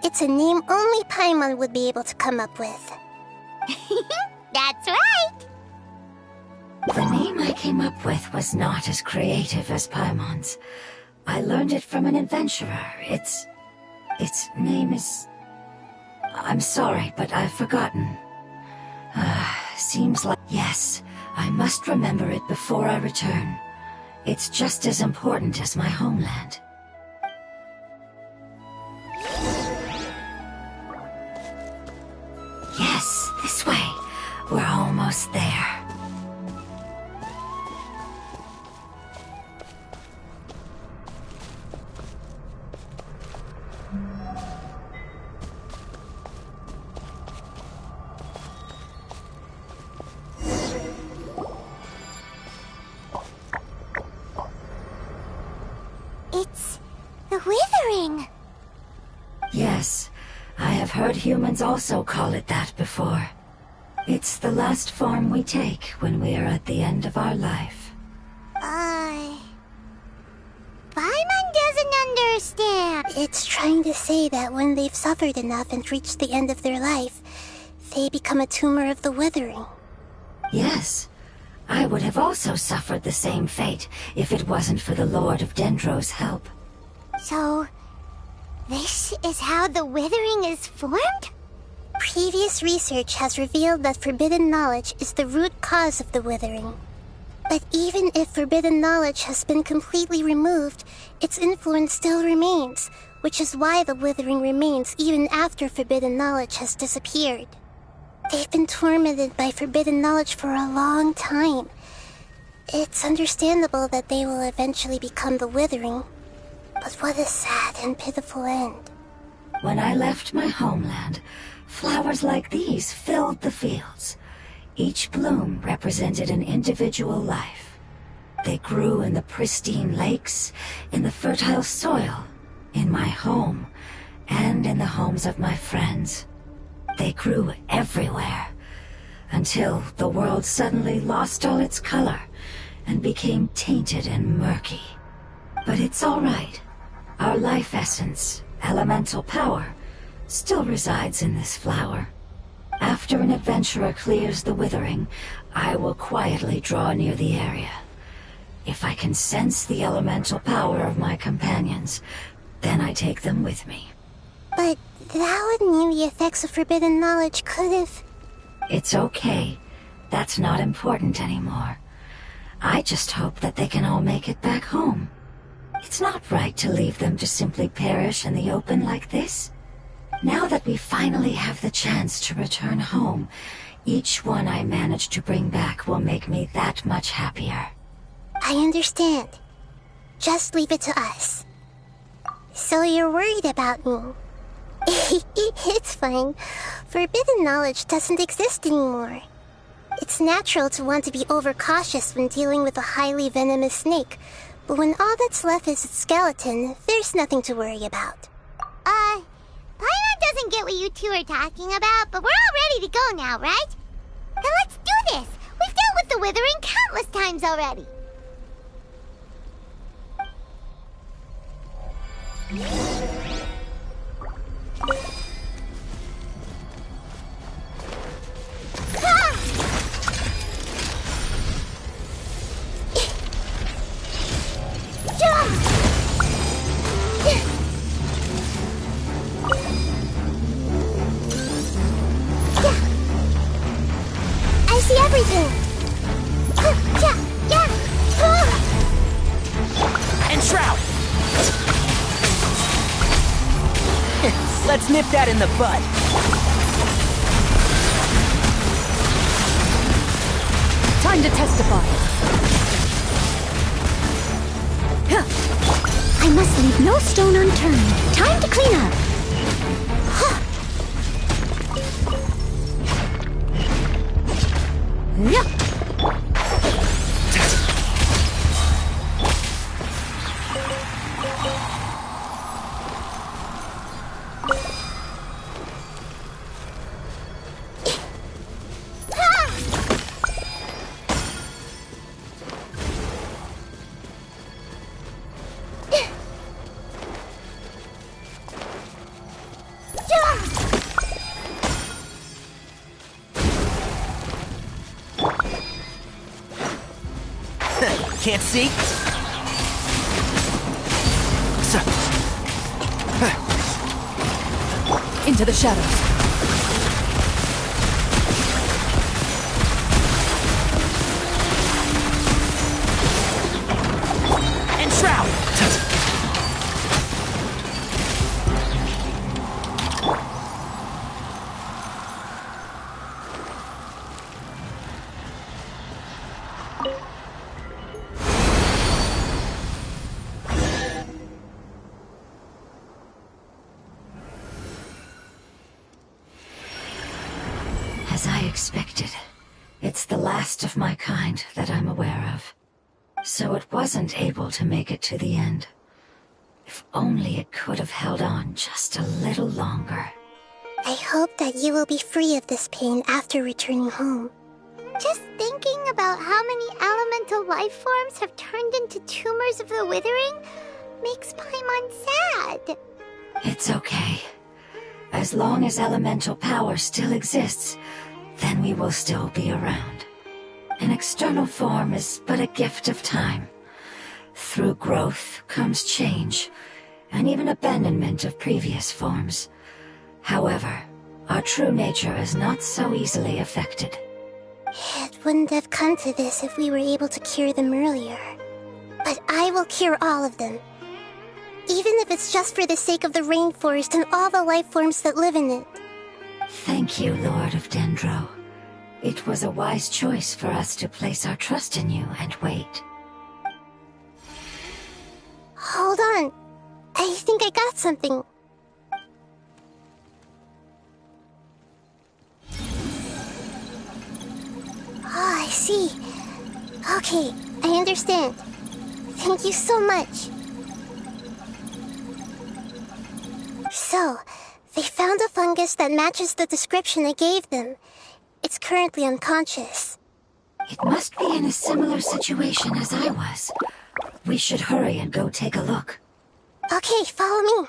It's a name only Paimon would be able to come up with. That's right. The name I came up with was not as creative as Paimon's. I learned it from an adventurer. Its name is... I'm sorry, but I've forgotten. Seems like... Yes, I must remember it before I return. It's just as important as my homeland. Yes, this way. We're almost there. It's the Withering. Yes, I have heard humans also call it that before. It's the last form we take when we are at the end of our life. Paimon doesn't understand. It's trying to say that when they've suffered enough and reached the end of their life, they become a tumor of the Withering. Yes, I would have also suffered the same fate if it wasn't for the Lord of Dendro's help. So, this is how the Withering is formed? Previous research has revealed that forbidden knowledge is the root cause of the Withering. But even if forbidden knowledge has been completely removed, its influence still remains, which is why the Withering remains even after forbidden knowledge has disappeared. They've been tormented by forbidden knowledge for a long time. It's understandable that they will eventually become the Withering. But what a sad and pitiful end. When I left my homeland, flowers like these filled the fields. Each bloom represented an individual life. They grew in the pristine lakes, in the fertile soil, in my home, and in the homes of my friends. They grew everywhere, until the world suddenly lost all its color and became tainted and murky. But it's all right. Our life essence, elemental power, still resides in this flower. After an adventurer clears the Withering, I will quietly draw near the area. If I can sense the elemental power of my companions, then I take them with me. But that would mean the effects of forbidden knowledge could have... It's okay. That's not important anymore. I just hope that they can all make it back home. It's not right to leave them to simply perish in the open like this. Now that we finally have the chance to return home, each one I manage to bring back will make me that much happier. I understand. Just leave it to us. So you're worried about me? It's fine. Forbidden knowledge doesn't exist anymore. It's natural to want to be overcautious when dealing with a highly venomous snake, but when all that's left is its skeleton, there's nothing to worry about. Paimon doesn't get what you two are talking about, but we're all ready to go now, right? Then let's do this! We've dealt with the Withering countless times already! Let's nip that in the bud. Time to testify. I must leave no stone unturned. Time to clean up. Can't see? Into the shadows. Enshroud! As I expected, it's the last of my kind that I'm aware of. So it wasn't able to make it to the end. If only it could have held on just a little longer. I hope that you will be free of this pain after returning home. Just thinking about how many elemental life forms have turned into tumors of the withering makes Paimon sad. It's okay. As long as elemental power still exists, then we will still be around. An external form is but a gift of time. Through growth comes change, and even abandonment of previous forms. However, our true nature is not so easily affected. It wouldn't have come to this if we were able to cure them earlier. But I will cure all of them. Even if it's just for the sake of the rainforest and all the life forms that live in it. Thank you, Lord of Dendro. It was a wise choice for us to place our trust in you and wait. Hold on. I think I got something. Oh, I see. Okay, I understand. Thank you so much. So, they found a fungus that matches the description I gave them. It's currently unconscious. It must be in a similar situation as I was. We should hurry and go take a look. Okay, follow me.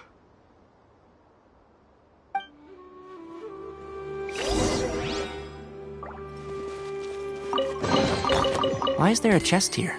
Why is there a chest here?